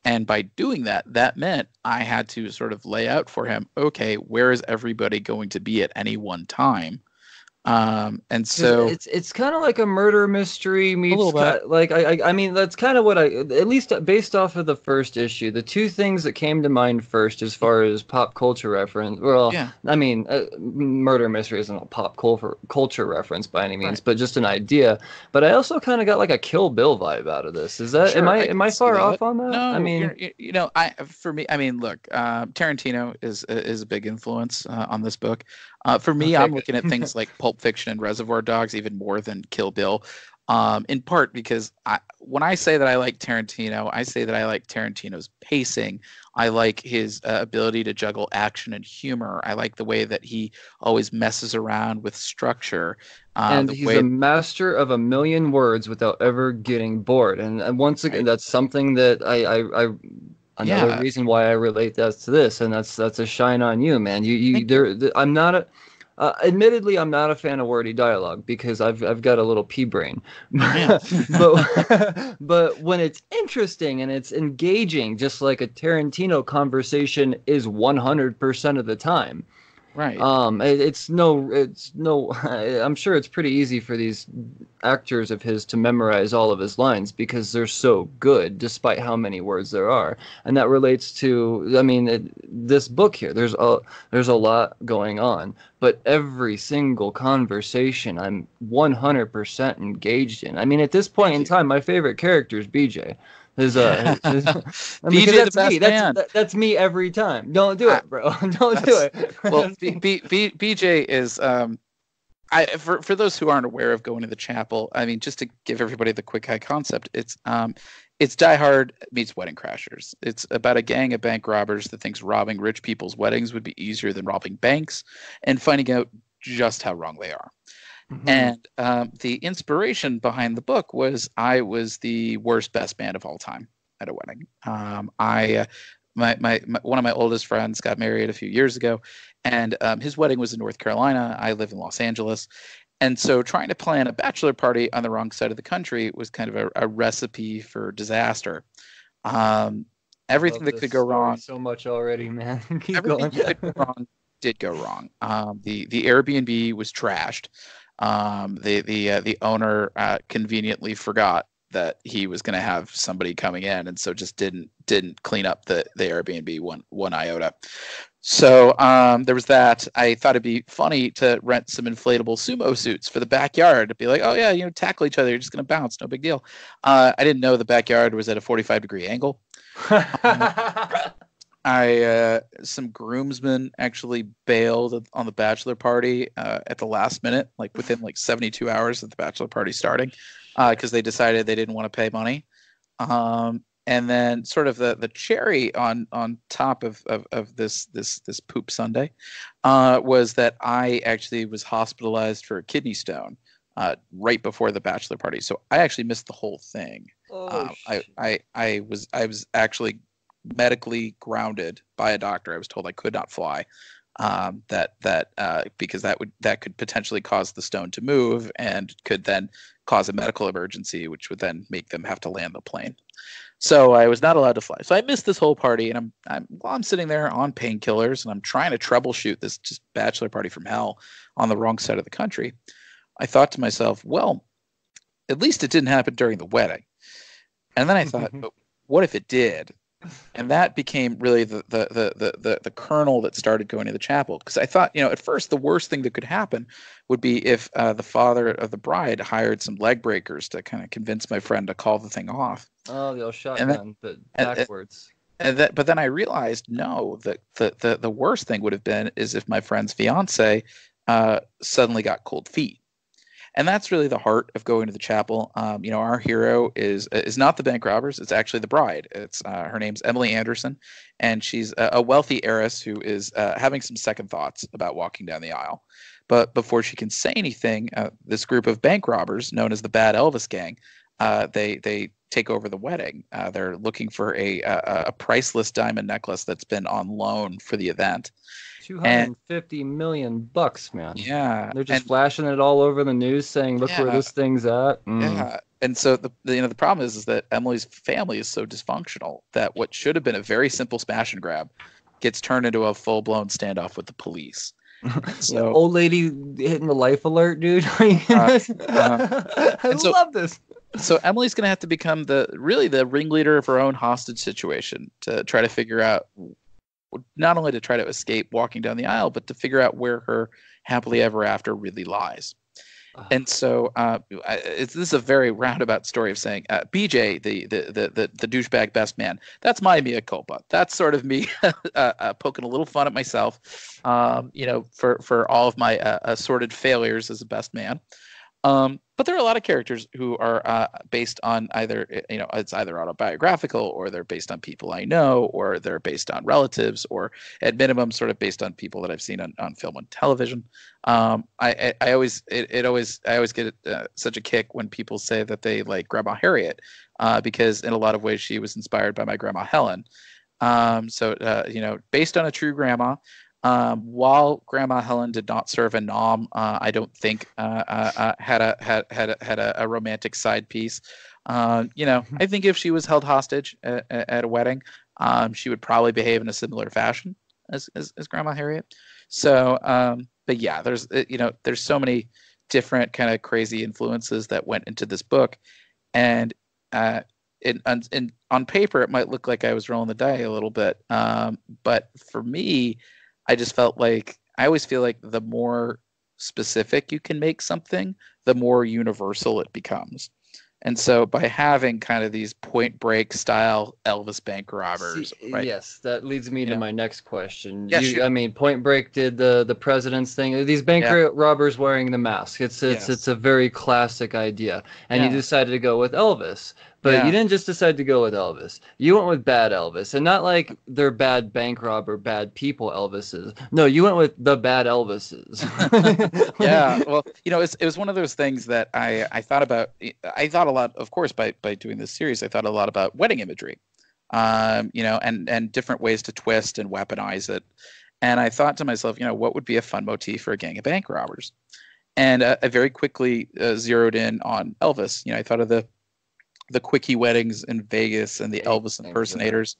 And by doing that, that meant I had to sort of lay out for him, okay, where is everybody going to be at any one time? And so it's kind of like a murder mystery meets bit. I mean that's kind of what at least based off of the first issue, the two things that came to mind first as far as pop culture reference. Well, yeah. I mean, murder mystery isn't a pop culture reference by any means, but just an idea. But I also kind of got like a Kill Bill vibe out of this. Is that am I far off on that? No, I mean, for me, look, Tarantino is a big influence on this book. For me, I'm looking at things like Pulp Fiction and Reservoir Dogs even more than Kill Bill, in part because when I say that I like Tarantino, I say that I like Tarantino's pacing. I like his ability to juggle action and humor. I like the way that he always messes around with structure. And he's a master of a million words without ever getting bored. And once again, that's something that Another reason why I relate that to this, and that's a shine on you, man. I'm not admittedly, I'm not a fan of wordy dialogue because I've got a little pea brain. but when it's interesting and it's engaging, just like a Tarantino conversation is 100% of the time. Right. It's no. I'm sure it's pretty easy for these actors of his to memorize all of his lines because they're so good, despite how many words there are. And that relates to, I mean, this book here. There's a lot going on, but every single conversation I'm 100% engaged in. I mean, at this point in time, my favorite character is BJ. BJ, the best man. That's me every time. Don't do it, bro. Don't do it. Well, BJ is for those who aren't aware of going to the chapel. I mean, just to give everybody the quick high concept, it's Die Hard meets Wedding Crashers. It's about a gang of bank robbers that thinks robbing rich people's weddings would be easier than robbing banks, and finding out just how wrong they are. Mm-hmm. And the inspiration behind the book was I was the worst best man of all time at a wedding. One of my oldest friends got married a few years ago, and his wedding was in North Carolina. I live in Los Angeles. And so trying to plan a bachelor party on the wrong side of the country was kind of a recipe for disaster. Everything that could go wrong. So much already, man. Everything that could go wrong did go wrong. The Airbnb was trashed. The owner conveniently forgot that he was going to have somebody coming in, and so just didn't clean up the Airbnb one iota. So there was that. I thought it'd be funny to rent some inflatable sumo suits for the backyard to be like, oh yeah, tackle each other. You're just going to bounce. No big deal. I didn't know the backyard was at a 45-degree angle. Some groomsmen actually bailed on the bachelor party at the last minute, like within 72 hours of the bachelor party starting, because they decided they didn't want to pay money. And then sort of the cherry on top of this poop Sunday was that I actually was hospitalized for a kidney stone right before the bachelor party. So I actually missed the whole thing. Oh shit. I was actually medically grounded by a doctor. I was told I could not fly. Because that could potentially cause the stone to move and could then cause a medical emergency, which would then make them have to land the plane. So I was not allowed to fly. So I missed this whole party, and I'm sitting there on painkillers, and I'm trying to troubleshoot this just bachelor party from hell on the wrong side of the country. I thought to myself, well, at least it didn't happen during the wedding. And then I thought, what if it did? And that became really the kernel that started going to the chapel, because I thought, at first the worst thing that could happen would be if the father of the bride hired some leg breakers to kind of convince my friend to call the thing off. Oh, the old shotgun, but backwards. But then I realized, no, the worst thing would have been is if my friend's fiance suddenly got cold feet. And that's really the heart of going to the chapel. Our hero is not the bank robbers. It's actually the bride. It's her name's Emily Anderson, and she's a wealthy heiress who is having some second thoughts about walking down the aisle. But before she can say anything, this group of bank robbers, known as the Bad Elvis Gang, they take over the wedding. They're looking for a priceless diamond necklace that's been on loan for the event. $250 million, man. Yeah, they're just flashing it all over the news, saying, "Look where this thing's at." Yeah, and so the problem is that Emily's family is so dysfunctional that what should have been a very simple smash and grab gets turned into a full blown standoff with the police. So old lady hitting the life alert, dude. I love this. So Emily's going to have to become the ringleader of her own hostage situation to try to figure out, not only to try to escape walking down the aisle, but to figure out where her happily ever after really lies. And so this is a very roundabout story of saying BJ, the douchebag best man. That's my mea culpa. That's sort of me poking a little fun at myself, for all of my assorted failures as a best man. But there are a lot of characters who are based on either, it's either autobiographical, or they're based on people I know, or they're based on relatives, or at minimum sort of based on people that I've seen on film and television. I always get such a kick when people say that they like Grandma Harriet, because in a lot of ways she was inspired by my Grandma Helen. Based on a true grandma. While Grandma Helen did not serve a nom, I don't think had a romantic side piece. I think if she was held hostage at a wedding, she would probably behave in a similar fashion as Grandma Harriet. So, but yeah, there's so many different kind of crazy influences that went into this book, and on paper it might look like I was rolling the die a little bit, but for me, I just felt like I always feel like the more specific you can make something, the more universal it becomes. And so by having kind of these Point Break style Elvis bank robbers, right? Yes, that leads me to my next question. Yeah, I mean, Point Break did the president's thing. These bank robbers wearing the mask. It's a very classic idea, and you decided to go with Elvis. But you didn't just decide to go with Elvis. You went with Bad Elvis, and not like they're bad bank robber, bad people Elvises. No, you went with the bad Elvises. Yeah, well, it was one of those things that I thought about. I thought a lot, of course, by doing this series. I thought a lot about wedding imagery, and different ways to twist and weaponize it. And I thought to myself, what would be a fun motif for a gang of bank robbers? And I very quickly zeroed in on Elvis. I thought of the quickie weddings in Vegas and the Elvis impersonators.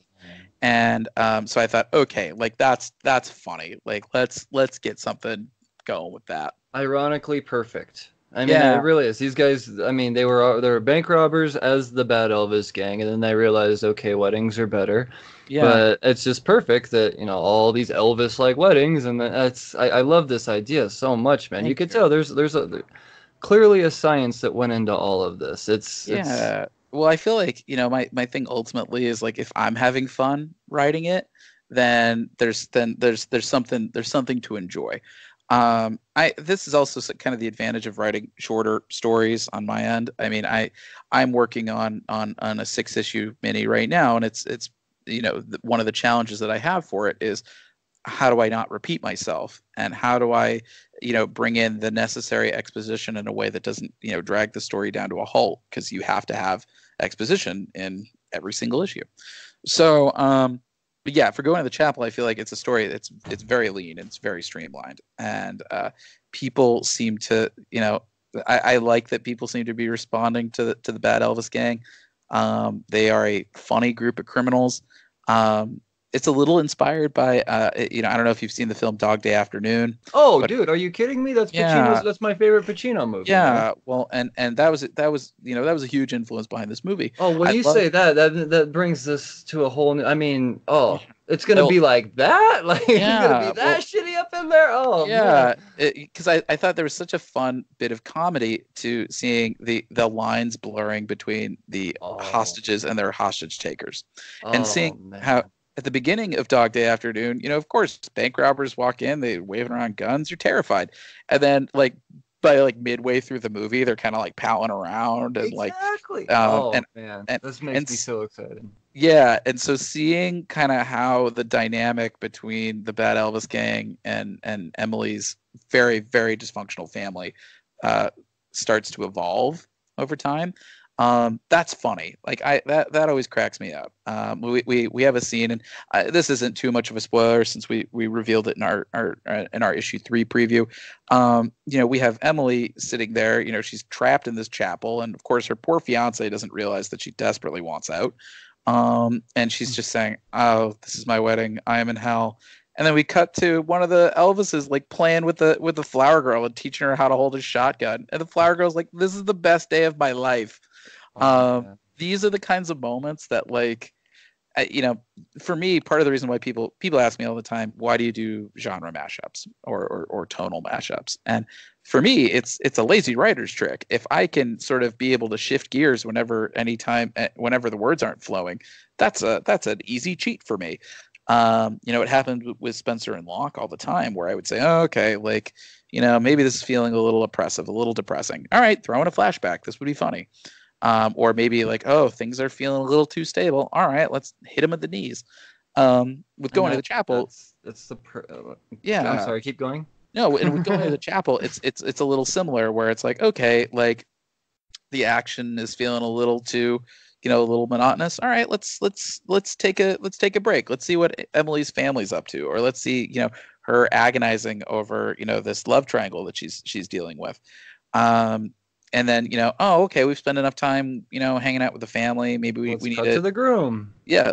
And so I thought, okay, like that's funny. Like let's get something going with that. Ironically perfect. I mean, it really is. These guys, I mean, they were bank robbers as the Bad Elvis gang, and then they realized, okay, weddings are better. Yeah. But it's just perfect that, all these Elvis-like weddings, and I love this idea so much, man. You could tell there's clearly a science that went into all of this. It's well, I feel like, my thing ultimately is like, if I'm having fun writing it, then there's something to enjoy. This is also kind of the advantage of writing shorter stories on my end. I mean, I'm working on a 6-issue mini right now, and it's one of the challenges that I have for it is how do I not repeat myself, and how do I, bring in the necessary exposition in a way that doesn't, drag the story down to a halt, because you have to have exposition in every single issue. So, but yeah, for Going to the Chapel, I feel like it's a story that's it's very lean, it's very streamlined, and people seem to, I like that people seem to be responding to the Bad Elvis gang. They are a funny group of criminals. It's a little inspired by, I don't know if you've seen the film Dog Day Afternoon. Oh, But dude, are you kidding me? That's yeah, Pacino's. That's my favorite Pacino movie, man. yeah. Well, and that was that was a huge influence behind this movie. Oh, when I you love. say that brings this to a whole new. I mean, Yeah. oh, it's gonna Well, be like that. Like it's gonna be yeah. that Well, shitty up in there. Oh man. yeah. Because I thought there was such a fun bit of comedy to seeing the lines blurring between the Oh, hostages and their hostage takers, and oh seeing how man. at the beginning of Dog Day Afternoon, of course, bank robbers walk in, they waving around guns, you're terrified, and then like by like midway through the movie, they're kind of like palling around and like, Exactly. um, Oh and man, and this and makes me so excited. yeah, and so seeing kind of how the dynamic between the Bad Elvis gang and Emily's very very dysfunctional family uh, starts to evolve over time. That's funny. Like that always cracks me up. We have a scene, and this isn't too much of a spoiler since we revealed it in our issue 3 preview. We have Emily sitting there. She's trapped in this chapel, and of course her poor fiance doesn't realize that she desperately wants out. And she's just saying, "Oh, this is my wedding. I am in hell." And then we cut to one of the Elvises like playing with the flower girl and teaching her how to hold a shotgun. And the flower girl's like, "This is the best day of my life." Oh man. These are the kinds of moments that like, for me, part of the reason why people ask me all the time, why do you do genre mashups or tonal mashups? And for me, it's a lazy writer's trick. If I can sort of be able to shift gears whenever the words aren't flowing, that's an easy cheat for me. It happened with Spencer&Locke all the time, where I would say, oh, okay, like, maybe this is feeling a little oppressive, a little depressing. All right, throw in a flashback. This would be funny. Or maybe like, oh, things are feeling a little too stable. All right, let's hit him at the knees. With And Going to the Chapel, that's I'm yeah, sorry. Keep going. no, and with Going to the Chapel, it's a little similar, where it's like, okay, like the action is feeling a little too, a little monotonous. All right, let's take a break. Let's see what Emily's family's up to, or let's see, her agonizing over, this love triangle that she's dealing with. And then, oh, okay, we've spent enough time, hanging out with the family. Maybe we Let's need cut to to, the groom. yeah,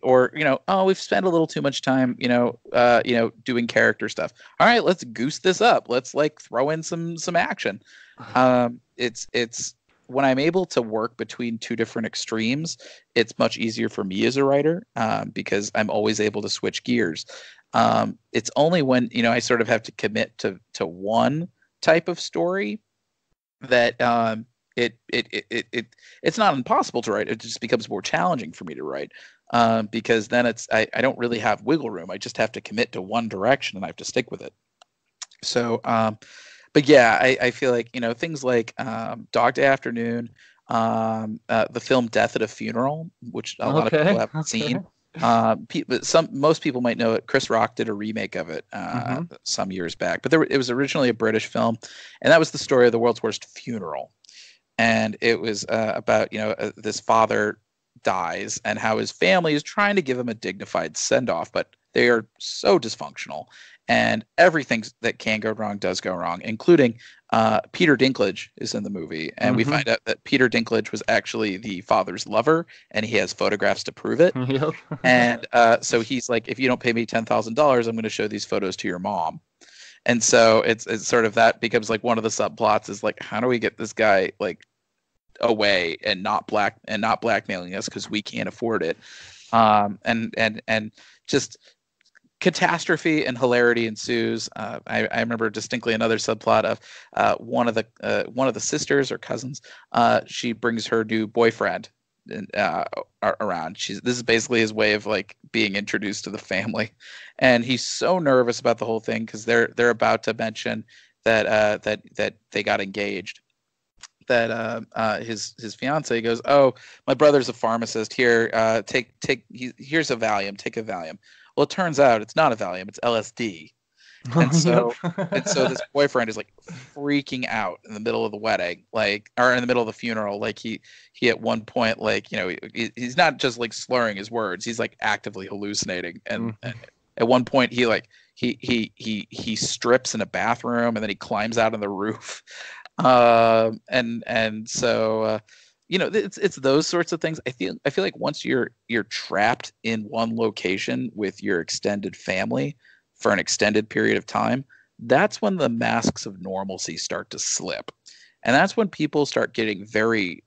or, oh, we've spent a little too much time, doing character stuff. All right, let's goose this up. Let's like throw in some action. It's when I'm able to work between two different extremes, it's much easier for me as a writer, because I'm always able to switch gears. It's only when, I sort of have to commit to one type of story that it's not impossible to write. It just becomes more challenging for me to write, because then I don't really have wiggle room. I just have to commit to one direction and I have to stick with it. So, but yeah, I feel like things like Dog Day Afternoon, the film Death at a Funeral, which a lot of people Okay. haven't Okay. seen. Most people might know it. Chris Rock did a remake of it Mm-hmm. some years back, but it was originally a British film, and that was the story of the world's worst funeral. And it was about this father dies and how his family is trying to give him a dignified send off, but they are so dysfunctional, and everything that can go wrong does go wrong, including Peter Dinklage is in the movie, and we Mm-hmm. find out that Peter Dinklage was actually the father's lover, and he has photographs to prove it. Yep. And so he's like, if you don't pay me $10,000, I'm going to show these photos to your mom. And so it's sort of that becomes like one of the subplots is like, how do we get this guy like away and not blackmailing us because we can't afford it. And just catastrophe and hilarity ensues. I remember distinctly another subplot of one of the sisters or cousins. She brings her new boyfriend around. This is basically his way of like being introduced to the family, and he's so nervous about the whole thing because they're about to mention that they got engaged. That his fiance goes, oh, my brother's a pharmacist. Here, here's a Valium. Take a Valium. Well, it turns out it's not a Valium, it's LSD. And Yep. so this boyfriend is like freaking out in the middle of the wedding, like, or in the middle of the funeral. Like he at one point, like, he's not just like slurring his words, he's like actively hallucinating. And at one point he like he strips in a bathroom and then he climbs out on the roof. And so it's those sorts of things. I feel like once you're trapped in one location with your extended family for an extended period of time, that's when the masks of normalcy start to slip. And that's when people start getting very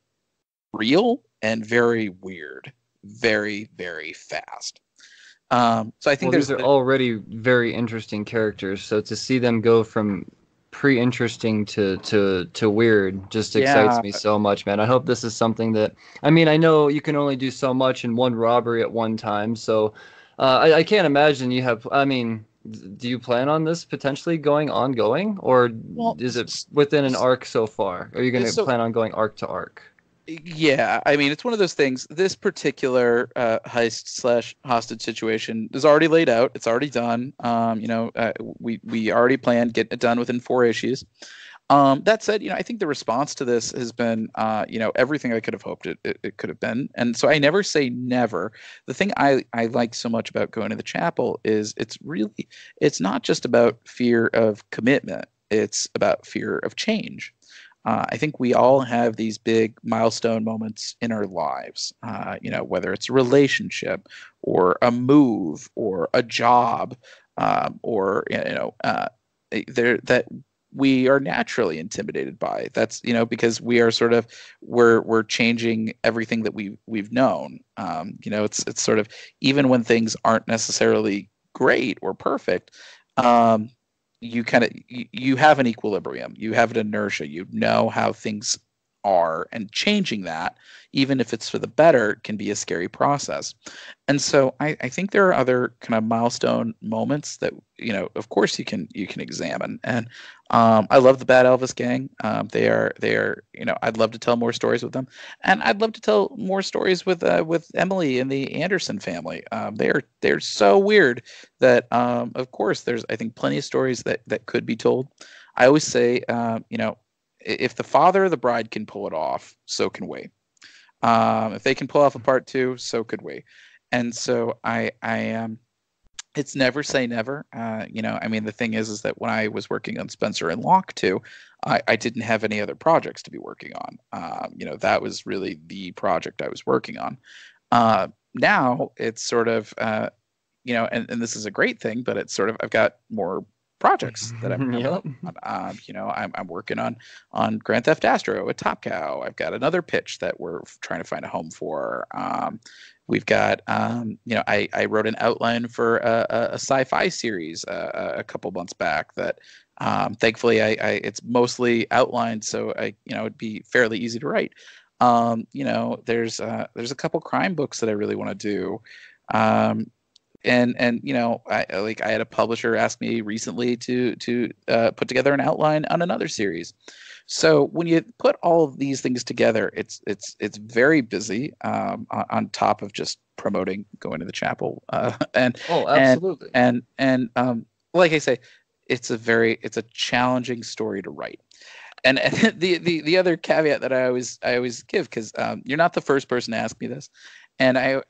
real and very weird, very, very fast. So I think Well, these are already very interesting characters, so to see them go from pre-interesting to weird just excites yeah, me so much, man. I hope this is something that, I mean, I know you can only do so much in one robbery at one time, so I can't imagine you have, I mean, do you plan on this potentially going ongoing, or well, is it within an arc so far? Are you going to so plan on going arc to arc? yeah, I mean, it's one of those things. This particular heist slash hostage situation is already laid out. It's already done. We already planned getting it done within 4 issues. That said, I think the response to this has been, everything I could have hoped it could have been. And so I never say never. The thing I like so much about going to the chapel is it's not just about fear of commitment. It's about fear of change. I think we all have these big milestone moments in our lives, whether it's a relationship or a move or a job, or that we are naturally intimidated by. That's because we are sort of we're changing everything that we've known. It's sort of, even when things aren't necessarily great or perfect. You have an equilibrium, you have an inertia, you know how things are, and changing that, even if it's for the better, can be a scary process. And so I think there are other kind of milestone moments that of course you can examine. And I love the Bad Elvis gang. They are I'd love to tell more stories with them, and I'd love to tell more stories with Emily and the Anderson family. They're so weird that of course there's, I think, plenty of stories that could be told. I always say, if the father of the bride can pull it off, so can we. If they can pull off a part two, so could we. And so I am. It's never say never. I mean, the thing is that when I was working on Spencer&Locke too, I didn't have any other projects to be working on. That was really the project I was working on. Now it's sort of, and this is a great thing, but it's sort of, I've got more projects that I'm Yep. working on. I'm working on Grand Theft Astro at Top Cow. I've got another pitch that we're trying to find a home for. We've got, I wrote an outline for a sci-fi series a couple months back that, thankfully, it's mostly outlined, so it'd be fairly easy to write. There's a couple crime books that I really want to do. And I had a publisher ask me recently to put together an outline on another series. So when you put all of these things together, it's very busy, on top of just promoting going to the chapel. Oh, absolutely. And like I say, it's a challenging story to write. And the other caveat that I always give, because you're not the first person to ask me this, and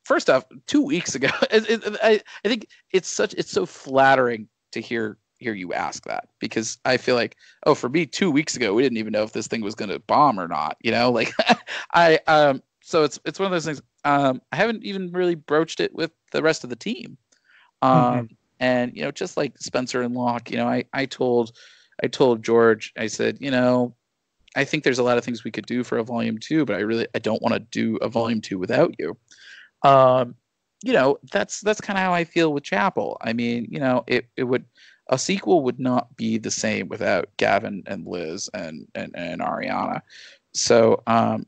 first off, 2 weeks ago, I think it's so flattering to hear you ask that, because I feel like, oh, for me, 2 weeks ago, we didn't even know if this thing was going to bomb or not. Like so it's one of those things. I haven't even really broached it with the rest of the team. And just like Spencer&Locke, I told George, I said, I think there's a lot of things we could do for a volume 2, but I don't want to do a volume 2 without you. That's kind of how I feel with Chapel. I mean, a sequel would not be the same without Gavin and Liz and Ariana. So I'm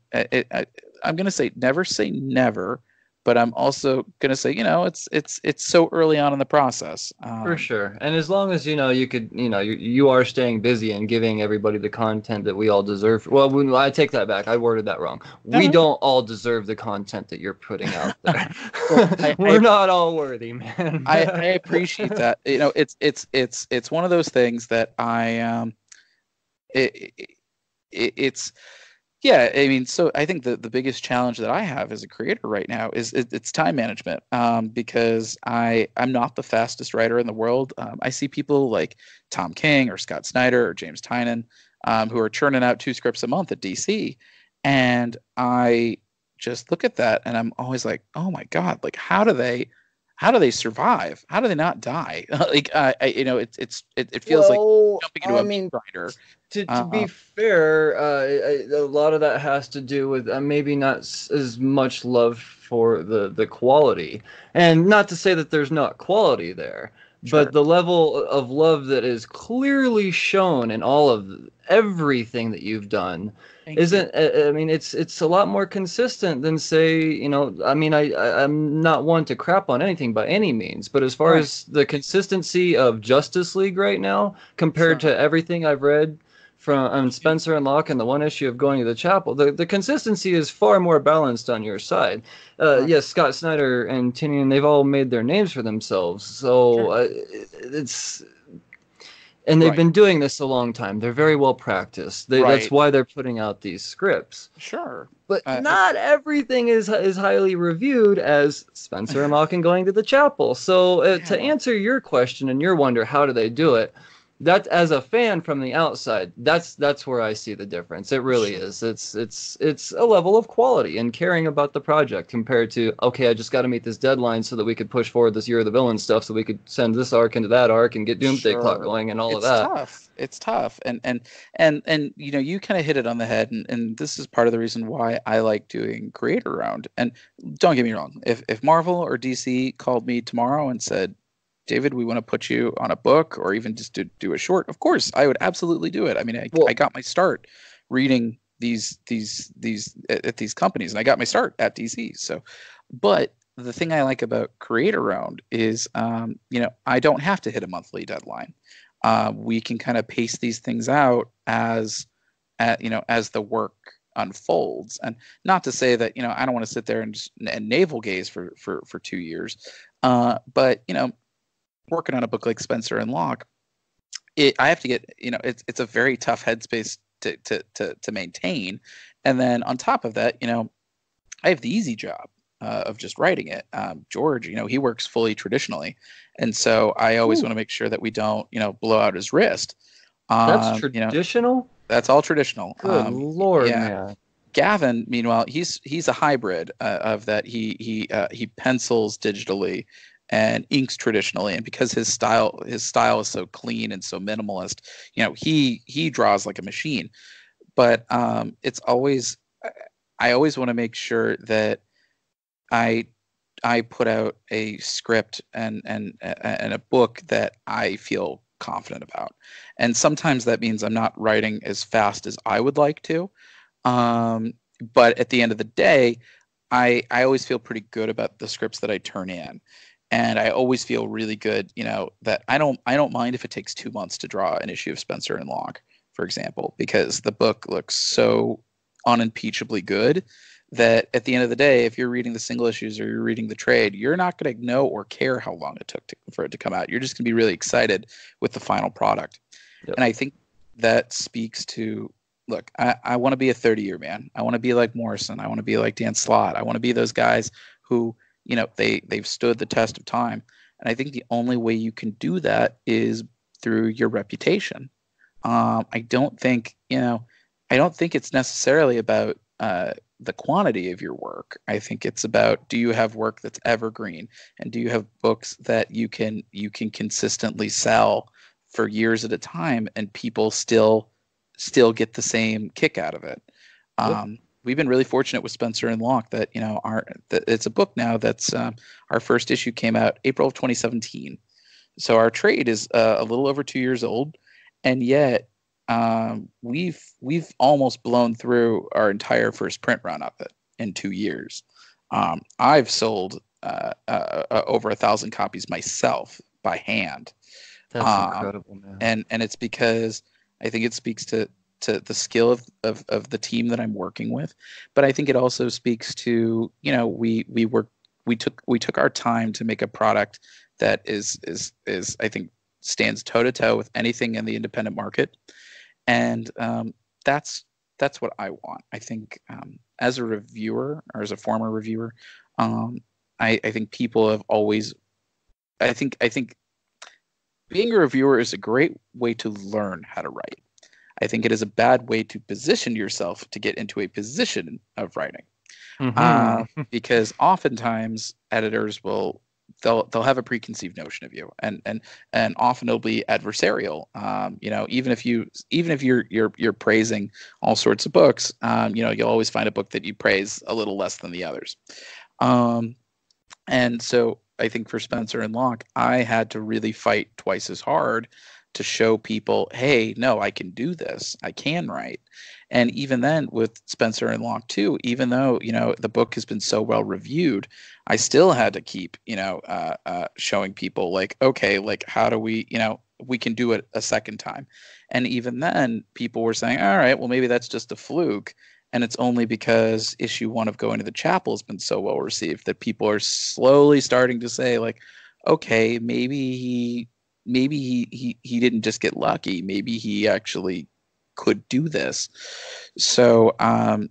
going to say never, but I'm also gonna say, it's so early on in the process. For sure. And as long as you could, you are staying busy and giving everybody the content that we all deserve. Well, I take that back. I worded that wrong. We No, don't all deserve the content that you're putting out there. well, We're not all worthy, I man. appreciate that. It's one of those things that it, it's yeah, I mean, so I think the biggest challenge that I have as a creator right now is it's time management, because I'm not the fastest writer in the world. I see people like Tom King or Scott Snyder or James Tynan, who are churning out 2 scripts a month at DC, and I just look at that and I'm always like, oh my God, like how do they survive? How do they not die? Like it feels like Well, jumping into I a meat mean, grinder. to be fair, a lot of that has to do with maybe not as much love for the quality, and not to say that there's not quality there, but Sure. the level of love that is clearly shown in all of everything that you've done Thank you. isn't. I mean, it's a lot more consistent than say, I mean, I'm not one to crap on anything by any means, but as far Right. as the consistency of Justice League right now compared Sure. to everything I've read from Yeah. Spencer&Locke and the one issue of Going to the Chapel, the consistency is far more balanced on your side. Right. Yes, Scott Snyder and Tinian, they've all made their names for themselves, Sure. so it's and they've Right. been doing this a long time. They're very well practiced. That's Right. why they're putting out these scripts. Sure. But Uh, uh, not everything is highly reviewed as Spencer&Locke and Going to the Chapel. So to yeah. answer your question and your wonder, how do they do it? That as a fan from the outside, that's where I see the difference. It really Sure. is. It's a level of quality and caring about the project compared to, okay, I just got to meet this deadline so that we could push forward this Year of the Villain stuff, so we could send this arc into that arc and get Doomsday Clock Sure. going and all of It's that. tough. It's tough. And you kind of hit it on the head, and this is part of the reason why I like doing Creator Round. And don't get me wrong, if Marvel or DC called me tomorrow and said, David, we want to put you on a book or even just to do a short, of course, I would absolutely do it. I mean, I Well, got my start reading these at these companies, and I got my start at DC. So, but the thing I like about Creator Round is, I don't have to hit a monthly deadline. We can kind of pace these things out as the work unfolds, and not to say that I don't want to sit there and just and navel gaze for 2 years, but working on a book like Spencer&Locke, I have to get, it's a very tough headspace to maintain. And then on top of that, I have the easy job of just writing it. George, he works fully traditionally. And so I always ooh, want to make sure that we don't, blow out his wrist. that's You know, traditional? that's all traditional. Good Lord, Yeah. man. Gavin, meanwhile, he's a hybrid of that. He pencils digitally and inks traditionally, and because his style is so clean and so minimalist, he draws like a machine. But it's always I always want to make sure that I I put out a script and a book that I feel confident about, and sometimes that means I'm not writing as fast as I would like to. Um, but at the end of the day, I always feel pretty good about the scripts that I turn in, and I always feel really good, that I don't mind if it takes 2 months to draw an issue of Spencer&Locke, for example, because the book looks so unimpeachably good that at the end of the day, if you're reading the single issues or you're reading the trade, you're not going to know or care how long it took for it to come out. You're just going to be really excited with the final product. Yep. And I think that speaks to, look, I want to be a 30-year man. I want to be like Morrison. I want to be like Dan Slott. I want to be those guys who, they've stood the test of time. And I think the only way you can do that is through your reputation. I don't think, I don't think it's necessarily about the quantity of your work. I think it's about, do you have work that's evergreen, and do you have books that you can consistently sell for years at a time, and people still get the same kick out of it. Yep. We've been really fortunate with Spencer&Locke that that it's a book now that's our first issue came out April of 2017, so our trade is a little over 2 years old, and yet we've almost blown through our entire first print run of it in 2 years. I've sold over 1,000 copies myself by hand. That's incredible, man. And it's because I think it speaks to the skill of the team that I'm working with, but I think it also speaks to, we took our time to make a product that is I think stands toe to toe with anything in the independent market, and that's what I want. I think as a reviewer, or as a former reviewer, I think people have always, I think being a reviewer is a great way to learn how to write. I think it is a bad way to position yourself to get into a position of writing, because oftentimes editors they'll have a preconceived notion of you, and often it'll be adversarial. Even if you're praising all sorts of books, you'll always find a book that you praise a little less than the others. And so I think for Spencer&Locke, I had to really fight twice as hard to show people, hey, no, I can do this. I can write. And even then with Spencer&Locke too, even though, the book has been so well reviewed, I still had to keep, showing people like, okay, like how do we, we can do it a second time. And even then people were saying, all right, well, maybe that's just a fluke. And it's only because issue 1 of Going to the Chapel has been so well received that people are slowly starting to say, like, okay, maybe he didn't just get lucky. Maybe he actually could do this. So, I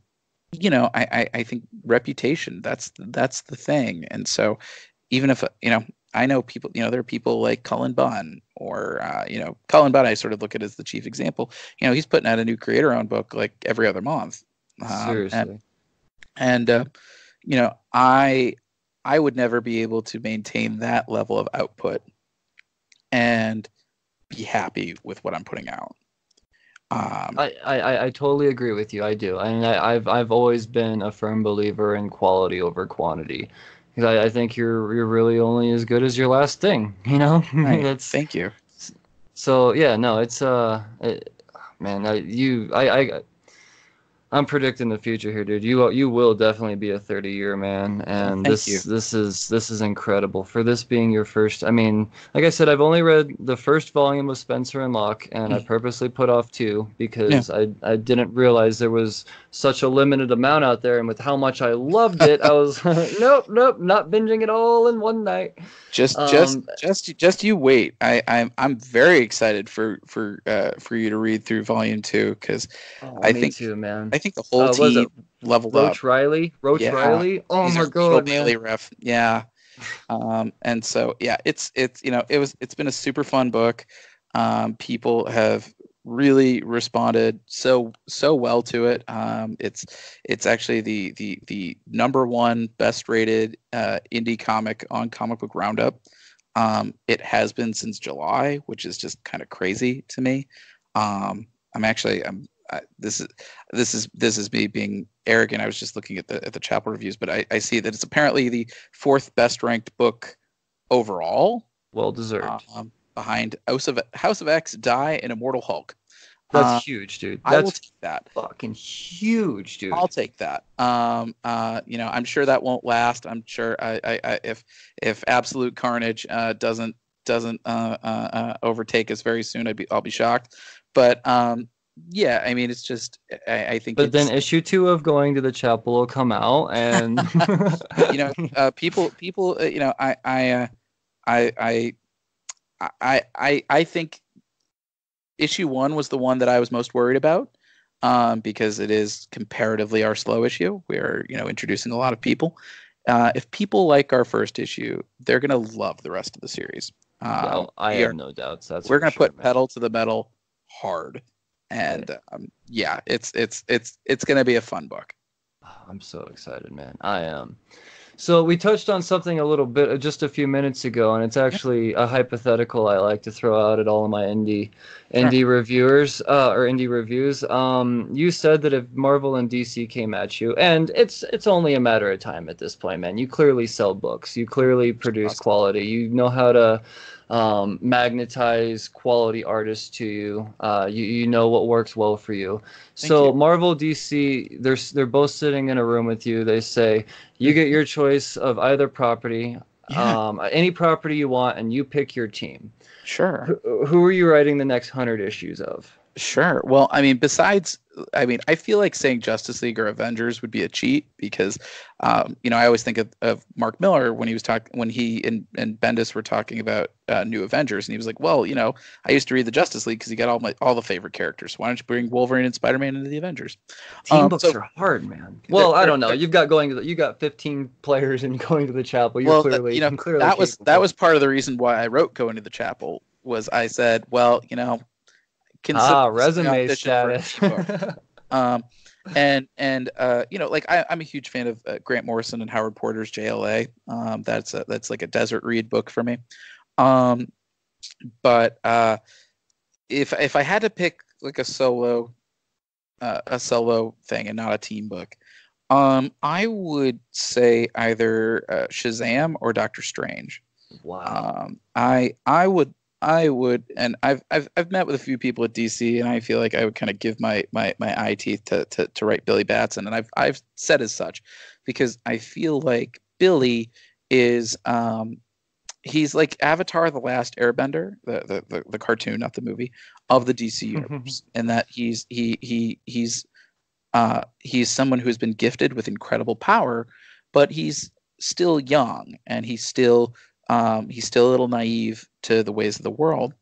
think reputation, that's the thing. And so even if, I know people, there are people like Cullen Bunn, or, Cullen Bunn, I sort of look at as the chief example. He's putting out a new creator-owned book like every other month. Seriously. I would never be able to maintain that level of output and be happy with what I'm putting out. I totally agree with you. I do. And I've always been a firm believer in quality over quantity, because I think you're really only as good as your last thing, Right. Thank you. So yeah, no, it's I'm predicting the future here, dude. You will definitely be a 30-year man, and Thank you. this is incredible for this being your first. I mean, like I said, I've only read the first volume of Spencer&Locke, and I purposely put off 2 because I didn't realize there was such a limited amount out there, and with how much I loved it, I was nope, not binging it all in one night. Just you wait. I'm very excited for you to read through volume 2, because I think too, man. I think the whole team leveled up. Riley. Riley. Oh He's my god, man. Ref. Yeah. And so it's been a super fun book. People have really responded so well to it. It's actually the number 1 best rated indie comic on Comic Book Roundup. It has been since July, which is just kind of crazy to me. This is me being arrogant. I was just looking at the Chapel reviews, but I see that it's apparently the 4th best ranked book overall. Well deserved. Behind House of X, Die, and Immortal Hulk. That's huge, dude. I will take that. Fucking huge, dude. I'll take that. I'm sure that won't last. I'm sure if Absolute Carnage doesn't overtake us very soon, I'll be shocked. But yeah, I mean, it's just I think. But then issue 2 of Going to the Chapel will come out, and people, I think issue 1 was the one that I was most worried about, because it is comparatively our slow issue. We're introducing a lot of people. If people like our first issue, they're gonna love the rest of the series. I have no doubts. We're gonna put pedal to the metal hard, and it's gonna be a fun book. I'm so excited, man. I am. So we touched on something a little bit just a few minutes ago, and it's actually a hypothetical I like to throw out at all of my indie reviewers or indie reviews. You said that if Marvel and DC came at you, and it's only a matter of time at this point, man. You clearly sell books. You clearly produce quality. You know how to magnetize quality artists to you. You know what works well for you. Thank you. So Marvel, DC, they're both sitting in a room with you. They say you get your choice of either property, Yeah, any property you want, and you pick your team. sure. Who are you writing the next 100 issues of? Sure. Well, I mean, I feel like saying Justice League or Avengers would be a cheat because, I always think of Mark Miller when he and Bendis were talking about New Avengers, and he was like, well, I used to read the Justice League because you got all the favorite characters. Why don't you bring Wolverine and Spider-Man into the Avengers? Team books are hard, man. Well, I don't know. You got 15 players and going to the chapel. You're clearly that was part of the reason why I wrote Going to the Chapel was I said, well, consider resume status. I'm a huge fan of Grant Morrison and Howard Porter's JLA. That's like a desert read book for me. But if I had to pick like a solo thing and not a team book, I would say either Shazam or Doctor Strange. Wow. I would, and I've met with a few people at DC, and I feel like I would kind of give my eye teeth to write Billy Batson, and I've said as such, because I feel like Billy is he's like Avatar: The Last Airbender, the cartoon, not the movie, of the DC universe, and that he's someone who's been gifted with incredible power, but he's still young, and he's still a little naive to the ways of the world,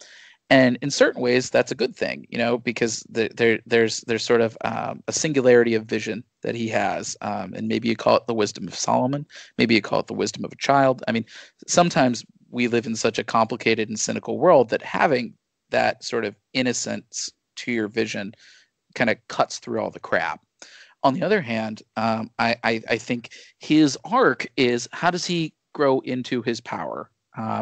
and in certain ways that's a good thing, because there's sort of a singularity of vision that he has, and maybe you call it the wisdom of Solomon, maybe you call it the wisdom of a child. I mean, sometimes we live in such a complicated and cynical world that having that sort of innocence to your vision kind of cuts through all the crap. On the other hand, I think his arc is, how does he grow into his power?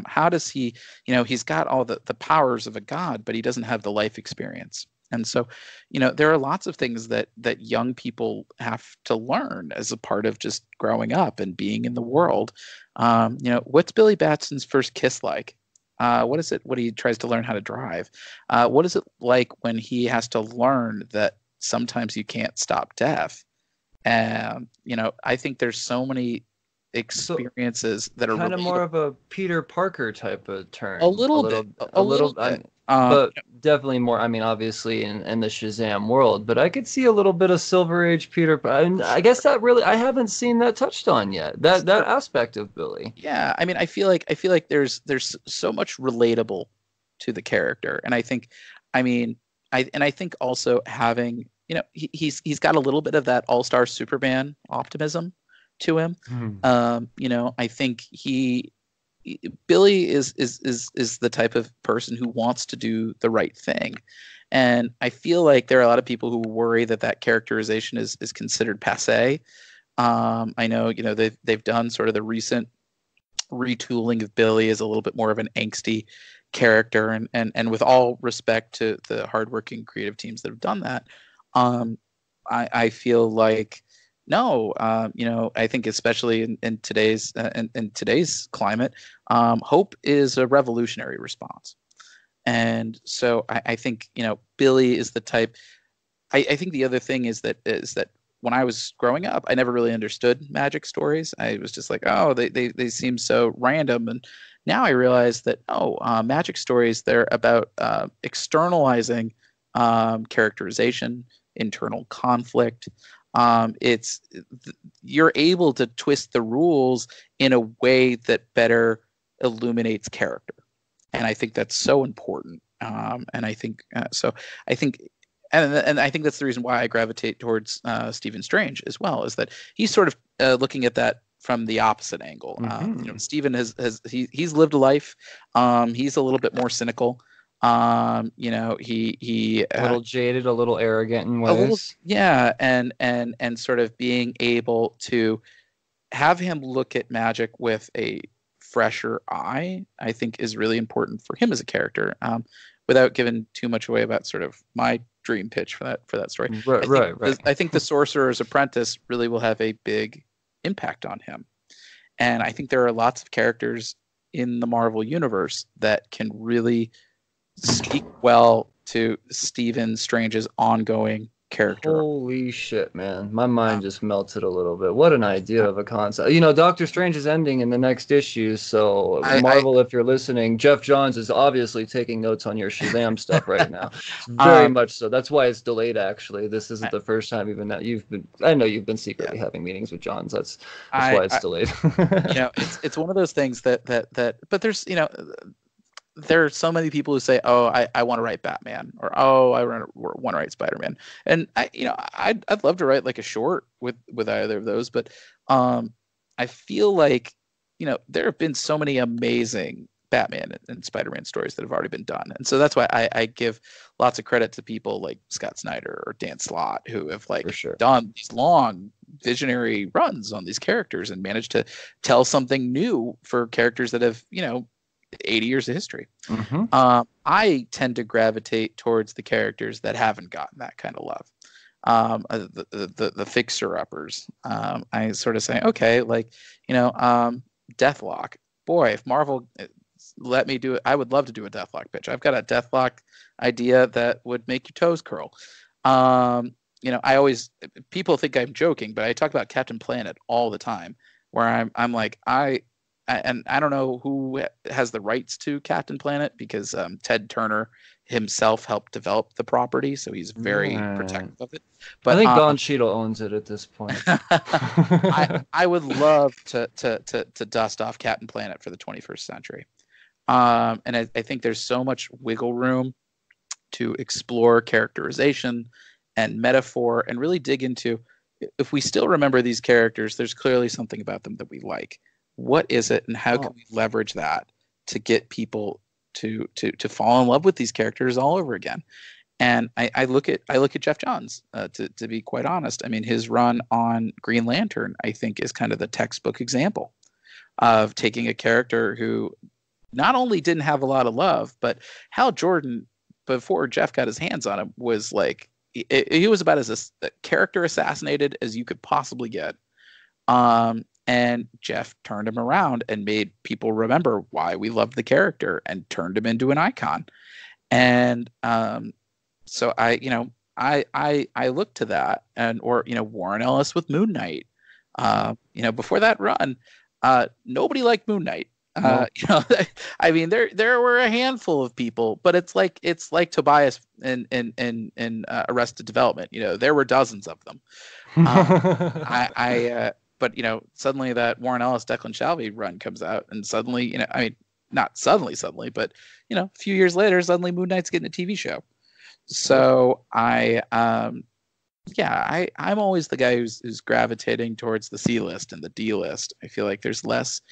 How does he, he's got all the powers of a god, but he doesn't have the life experience. And so, there are lots of things that young people have to learn as a part of just growing up and being in the world. What's Billy Batson's first kiss like? What is it when he tries to learn how to drive? What is it like when he has to learn that sometimes you can't stop death? I think there's so many experiences that are kind of more of a Peter Parker type of turn. A little bit. But definitely more. I mean, obviously in the Shazam world, but I could see a little bit of Silver Age Peter. I guess that really, I haven't seen that touched on yet. That aspect of Billy. Yeah, I mean, I feel like there's so much relatable to the character, and I think also having, he's got a little bit of that All-Star Superman optimism to him. I think Billy is the type of person who wants to do the right thing, and I feel like there are a lot of people who worry that characterization is considered passé. I know they've done sort of the recent retooling of Billy as a little bit more of an angsty character, and with all respect to the hardworking creative teams that have done that, I feel like, no, I think especially in today's climate, hope is a revolutionary response. And so I think, Billy is the type. I think the other thing is that when I was growing up, I never really understood magic stories. I was just like, oh, they seem so random. And now I realize that, magic stories, they're about externalizing characterization, internal conflict. You're able to twist the rules in a way that better illuminates character, and I think that's so important. And I think I think that's the reason why I gravitate towards Stephen Strange as well, is that he's sort of looking at that from the opposite angle. Stephen he's lived a life. He's a little bit more cynical. He a little jaded, a little arrogant in ways. And sort of being able to have him look at magic with a fresher eye, I think, is really important for him as a character. Without giving too much away about sort of my dream pitch for that story. Right. I think The Sorcerer's Apprentice really will have a big impact on him, and I think there are lots of characters in the Marvel universe that can really speak well to Stephen Strange's ongoing character. Holy shit, man. My mind just melted a little bit. What an idea of a concept. You know, Doctor Strange is ending in the next issue, so Marvel, if you're listening, Jeff Johns is obviously taking notes on your Shazam stuff right now. It's very much so. That's why it's delayed, actually. This isn't the first time even that you've been, I know you've been secretly having meetings with Johns. That's why it's delayed. It's one of those things that but there's, there are so many people who say, "Oh, I want to write Batman," or "Oh, I want to write Spider-Man," and I'd love to write like a short with either of those, but I feel like there have been so many amazing Batman and Spider-Man stories that have already been done, and so that's why I give lots of credit to people like Scott Snyder or Dan Slott who have done these long visionary runs on these characters and managed to tell something new for characters that have 80 years of history. I tend to gravitate towards the characters that haven't gotten that kind of love. The fixer-uppers. I sort of say, okay, like, Deathlock. Boy, if Marvel let me do it, I would love to do a Deathlock pitch. I've got a Deathlock idea that would make your toes curl. People think I'm joking, but I talk about Captain Planet all the time, where I'm like, and I don't know who has the rights to Captain Planet, because Ted Turner himself helped develop the property, so he's very protective of it. But I think Don Cheadle owns it at this point. I would love to dust off Captain Planet for the 21st century, and I think there's so much wiggle room to explore characterization and metaphor and really dig into. If we still remember these characters, there's clearly something about them that we like. What is it, and how can we leverage that to get people to fall in love with these characters all over again? And I look at Jeff Johns, to be quite honest. I mean, his run on Green Lantern, I think, is kind of the textbook example of taking a character who not only didn't have a lot of love, but Hal Jordan, before Jeff got his hands on him, was like, he was about as a character assassinated as you could possibly get. And Jeff turned him around and made people remember why we loved the character and turned him into an icon. And so I look to that, and Warren Ellis with Moon Knight. Before that run, nobody liked Moon Knight. No. I mean, there were a handful of people, but it's like Tobias in Arrested Development. There were dozens of them. But suddenly that Warren Ellis, Declan Shalvey run comes out, and suddenly, not suddenly, but a few years later, suddenly Moon Knight's getting a TV show. So I'm always the guy who's gravitating towards the C list and the D list. I feel like there's less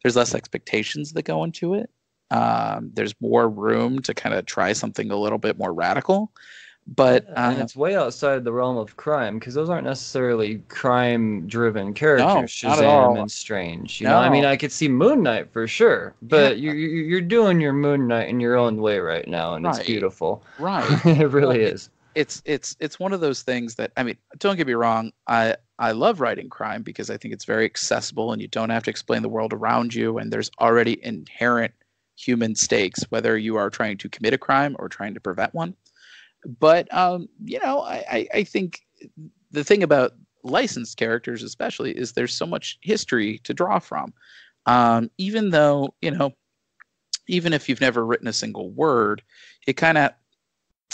expectations that go into it. There's more room to kind of try something a little bit more radical. But and it's way outside the realm of crime, because those aren't necessarily crime-driven characters. No, Shazam and Strange. I mean, I could see Moon Knight for sure, but you're doing your Moon Knight in your own way right now, and it's beautiful. Right, it really is. It's one of those things that, I mean, don't get me wrong. I love writing crime because I think it's very accessible, and you don't have to explain the world around you, and there's already inherent human stakes, whether you are trying to commit a crime or trying to prevent one. But I think the thing about licensed characters especially is there's so much history to draw from. Even though, even if you've never written a single word, it kind of,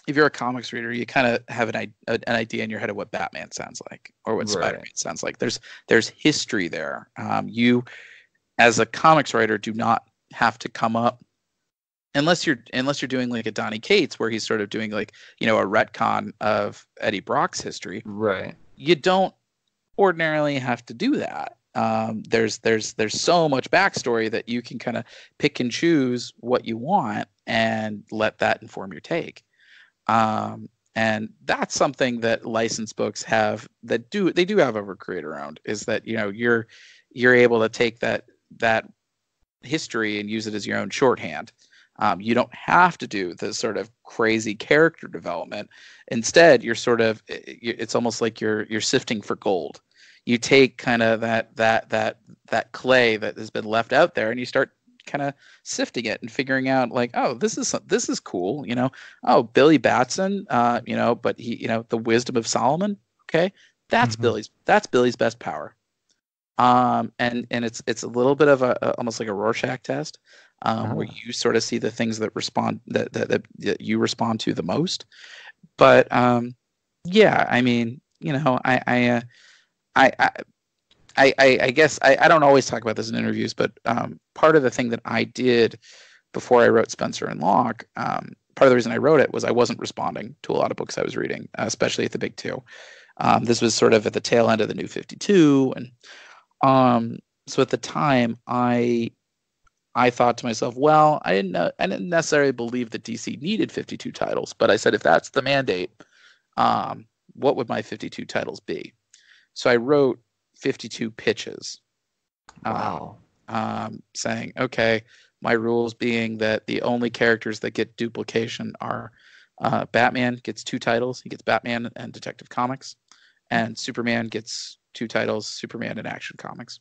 if you're a comics reader, you kind of have an idea in your head of what Batman sounds like or what Spider-Man sounds like. There's history there. You, as a comics writer, do not have to come up, unless you're doing like a Donny Cates, where he's sort of doing like, a retcon of Eddie Brock's history. Right. You don't ordinarily have to do that. There's so much backstory that you can kind of pick and choose what you want and let that inform your take. And that's something that licensed books have they do have over creator owned, is that, you're able to take that history and use it as your own shorthand. You don't have to do the sort of crazy character development. Instead, you're sort of, it's almost like you're sifting for gold. You take kind of that clay that has been left out there, and you start kind of sifting it and figuring out like, oh, this is cool, Oh, Billy Batson, but he, the wisdom of Solomon. Okay, that's Billy's best power. And it's a little bit of almost like a Rorschach test, where you sort of see the things that you respond to the most. But yeah, I mean, I guess I don't always talk about this in interviews, but part of the thing that I did before I wrote Spencer&Locke, part of the reason I wrote it was I wasn't responding to a lot of books I was reading, especially at the big two. This was sort of at the tail end of the New 52, and so at the time I thought to myself, well, I didn't necessarily believe that DC needed 52 titles, but I said, if that's the mandate, what would my 52 titles be? So I wrote 52 pitches. Wow. Saying, okay, my rules being that the only characters that get duplication are Batman gets 2 titles. He gets Batman and Detective Comics, and Superman gets 2 titles, Superman and Action Comics.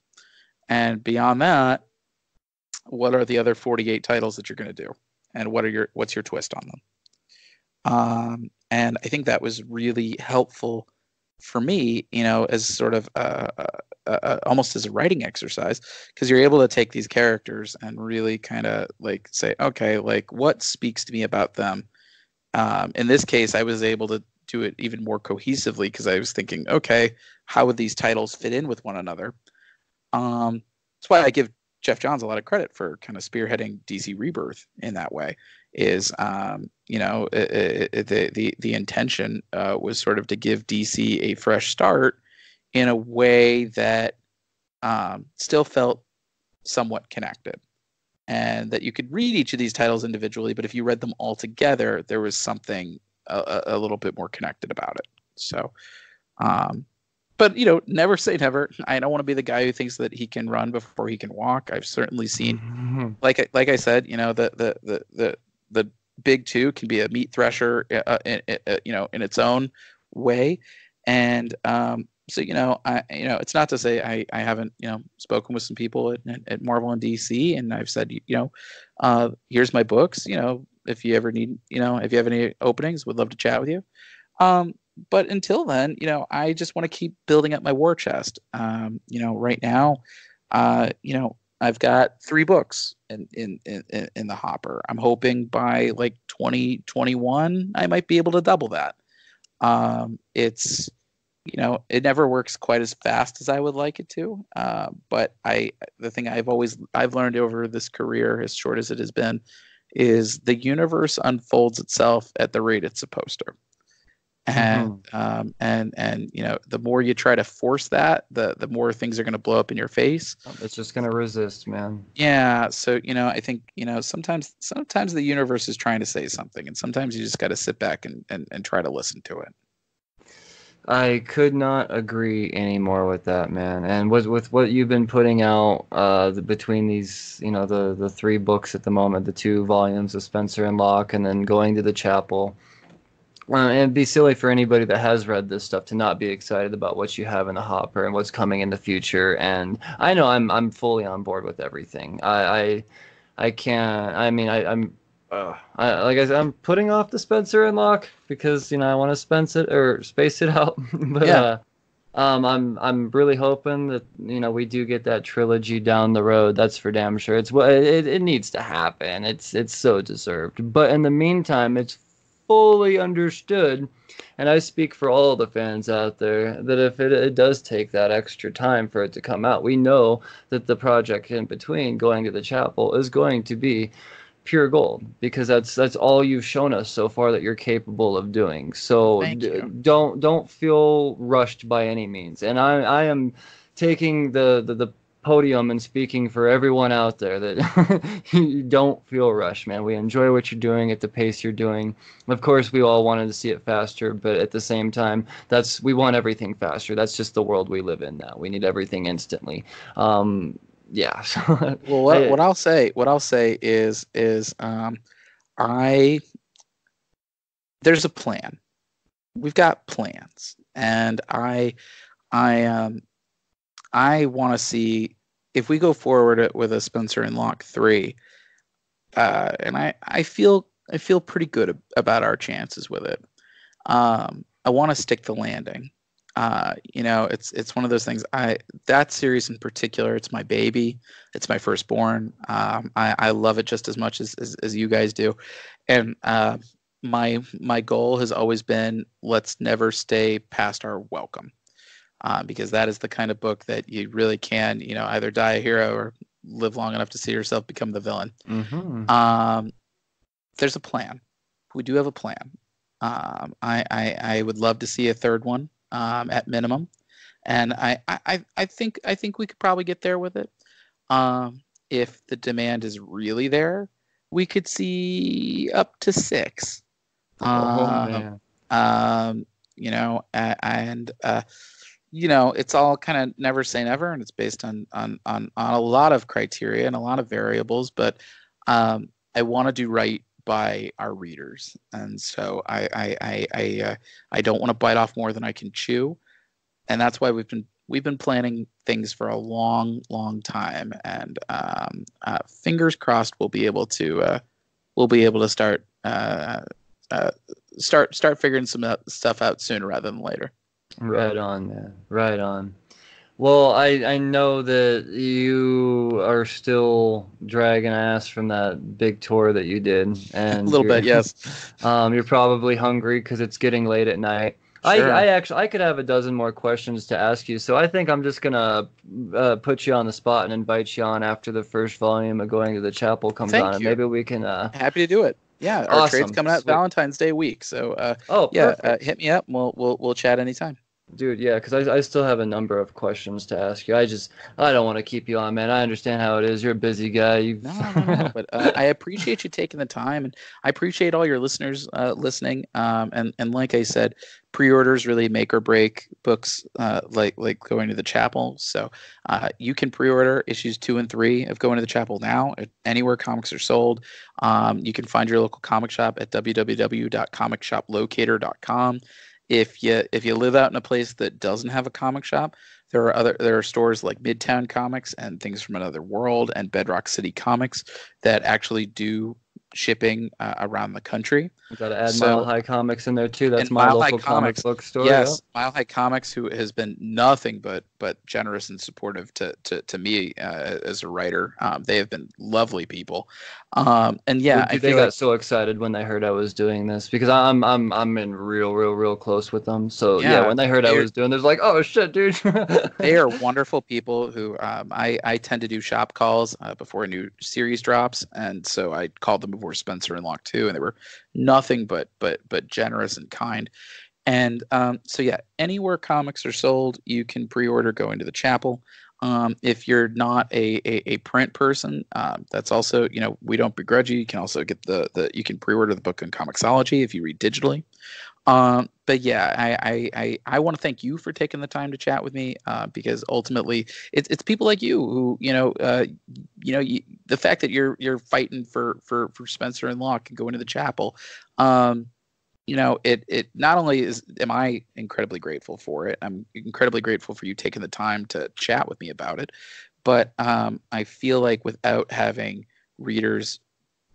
And beyond that, what are the other 48 titles that you're going to do? And what's your twist on them? And I think that was really helpful for me, as sort of almost as a writing exercise, because you're able to take these characters and really kind of like say, okay, like what speaks to me about them. In this case, I was able to do it even more cohesively because I was thinking, okay, how would these titles fit in with one another? That's why I give Jeff Johns a lot of credit for kind of spearheading DC Rebirth in that way. Is the intention was sort of to give DC a fresh start in a way that still felt somewhat connected, and that you could read each of these titles individually, but if you read them all together, there was something a little bit more connected about it. So, but never say never. I don't want to be the guy who thinks that he can run before he can walk. I've certainly seen, like I said, the big two can be a meat thresher, in its own way. And so it's not to say I haven't spoken with some people at Marvel and DC, and I've said here's my books. If you ever need, if you have any openings, would love to chat with you. But until then, I just want to keep building up my war chest. Right now, I've got 3 books in the hopper. I'm hoping by like 2021, I might be able to double that. It's, it never works quite as fast as I would like it to. But the thing I've learned over this career, as short as it has been, is the universe unfolds itself at the rate it's supposed to. And the more you try to force that, the more things are going to blow up in your face. It's just going to resist, man. Yeah. So I think sometimes the universe is trying to say something, and sometimes you just got to sit back and try to listen to it. I could not agree any more with that, man. And with what you've been putting out between these, the 3 books at the moment, the 2 volumes of Spencer&Locke, and then going to the chapel. And it'd be silly for anybody that has read this stuff to not be excited about what you have in the hopper and what's coming in the future. And I know I'm fully on board with everything. I can't. I mean, like I said, I'm putting off the Spencer&Locke because I want to space it out. But yeah. I'm really hoping that we do get that trilogy down the road. That's for damn sure. It's what it needs to happen. It's so deserved. But in the meantime, it's fully understood, and I speak for all the fans out there, that if it does take that extra time for it to come out, we know that the project in between going to the chapel is going to be pure gold, because that's all you've shown us so far that you're capable of doing. So don't feel rushed by any means. And I am taking the podium and speaking for everyone out there that you don't feel rushed, man. We enjoy what you're doing at the pace you're doing. Of course, we all wanted to see it faster, but at the same time, we want everything faster. That's just the world we live in now. We need everything instantly. Yeah. Well, what I'll say is there's a plan. We've got plans, and I want to see if we go forward with a Spencer&Locke 3, and I feel pretty good about our chances with it. I want to stick the landing. It's one of those things. That series in particular, it's my baby. It's my firstborn. I love it just as much as you guys do, and my goal has always been, let's never stay past our welcome, because that is the kind of book that you really can, either die a hero or live long enough to see yourself become the villain. Mm-hmm. There's a plan. We do have a plan. I would love to see a third one, at minimum, and I think we could probably get there with it. If the demand is really there, we could see up to 6. Man. It's all kind of never say never, and it's based on a lot of criteria and a lot of variables. But I want to do right by our readers, and so I don't want to bite off more than I can chew, and that's why we've been planning things for a long time, and fingers crossed we'll be able to start figuring some stuff out sooner rather than later. Right on, man. Right on. Well, I know that you are still dragging ass from that big tour that you did, and a little bit, yes. You're probably hungry because it's getting late at night. Sure. I could have a dozen more questions to ask you, so I think I'm just gonna put you on the spot and invite you on after the first volume of Going to the Chapel comes Thank on, and you. maybe we can. Happy to do it. Yeah, our awesome. trade's coming out Sweet. Valentine's Day week, so hit me up and we'll chat anytime. Dude, yeah, because I still have a number of questions to ask you. I don't want to keep you on, man. I understand how it is. You're a busy guy. No. But I appreciate you taking the time, and I appreciate all your listeners listening. And like I said, pre-orders really make or break books like Going to the Chapel. So you can pre-order issues 2 and 3 of Going to the Chapel now at anywhere comics are sold. You can find your local comic shop at www.comicshoplocator.com. If you live out in a place that doesn't have a comic shop, there are stores like Midtown Comics and Things from Another World and Bedrock City Comics that actually do shipping around the country. You got to add Mile High Comics in there too. That's my Mile local High comic book store. Yes, yeah. Mile High Comics, who has been nothing but generous and supportive to me as a writer. They have been lovely people. And yeah, they got so excited when they heard I was doing this, because I'm in real close with them. So yeah, when they heard I was doing this, like, oh shit, dude. They are wonderful people who I tend to do shop calls before a new series drops, and so I called them before Spencer&Locke 2, and they were nothing but generous and kind. And so yeah, anywhere comics are sold, you can pre-order Going to the Chapel. If you're not a print person, that's also, we don't begrudge you. You can also get you can pre-order the book on Comixology if you read digitally. But yeah, I want to thank you for taking the time to chat with me, because ultimately it's people like you who, the fact that you're fighting for Spencer&Locke and Going to the Chapel. It not only am I incredibly grateful for it, I'm incredibly grateful for you taking the time to chat with me about it, but I feel like without having readers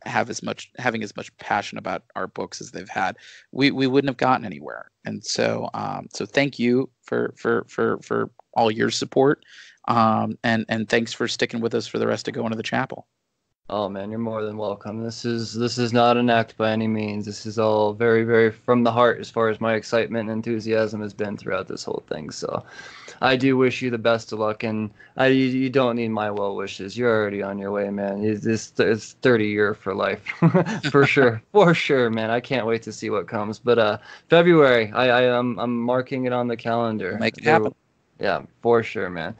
having as much passion about our books as they've had, we wouldn't have gotten anywhere. And so thank you for all your support, and thanks for sticking with us for the rest of Going to the Chapel. Oh man, you're more than welcome. This is not an act by any means. This is all very, very from the heart, as far as my excitement and enthusiasm has been throughout this whole thing. So I do wish you the best of luck, and you don't need my well wishes. You're already on your way, man. It's 30 year for life. For sure. For sure, man. I can't wait to see what comes. But February, I'm marking it on the calendar. Make it happen. Yeah, for sure, man.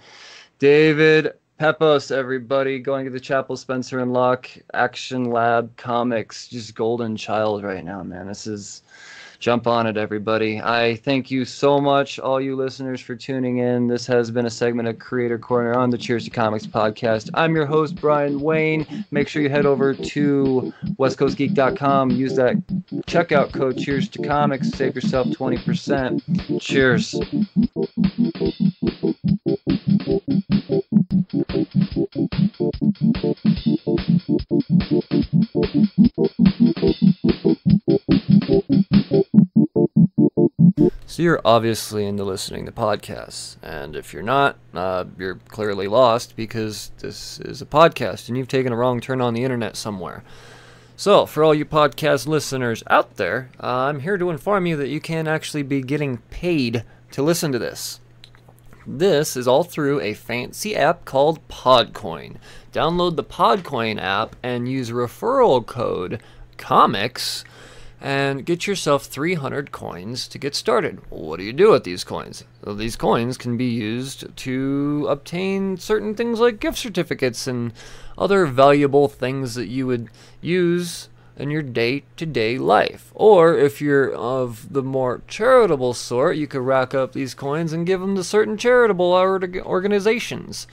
David Pepose, everybody. Going to the Chapel, Spencer&Locke, Action Lab Comics, just golden child right now, man. This is, jump on it, everybody. I thank you so much, all you listeners, for tuning in. This has been a segment of Creator Corner on the Cheers to Comics podcast. I'm your host, Brian Wayne. Make sure you head over to westcoastgeek.com. Use that checkout code, Cheers to Comics. Save yourself 20%. Cheers. So you're obviously into listening to podcasts, and if you're not, you're clearly lost because this is a podcast and you've taken a wrong turn on the internet somewhere. So, for all you podcast listeners out there, I'm here to inform you that you can actually be getting paid to listen to this. This is all through a fancy app called Podcoin. Download the Podcoin app and use referral code COMICS and get yourself 300 coins to get started. What do you do with these coins? Well, these coins can be used to obtain certain things like gift certificates and other valuable things that you would use in your day-to-day life. Or if you're of the more charitable sort, you could rack up these coins and give them to certain charitable organizations.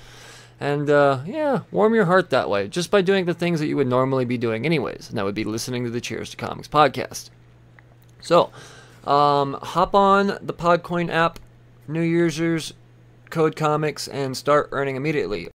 And, warm your heart that way, just by doing the things that you would normally be doing anyways. And that would be listening to the Cheers to Comics podcast. So, hop on the Podcoin app, New Year's code comics, and start earning immediately.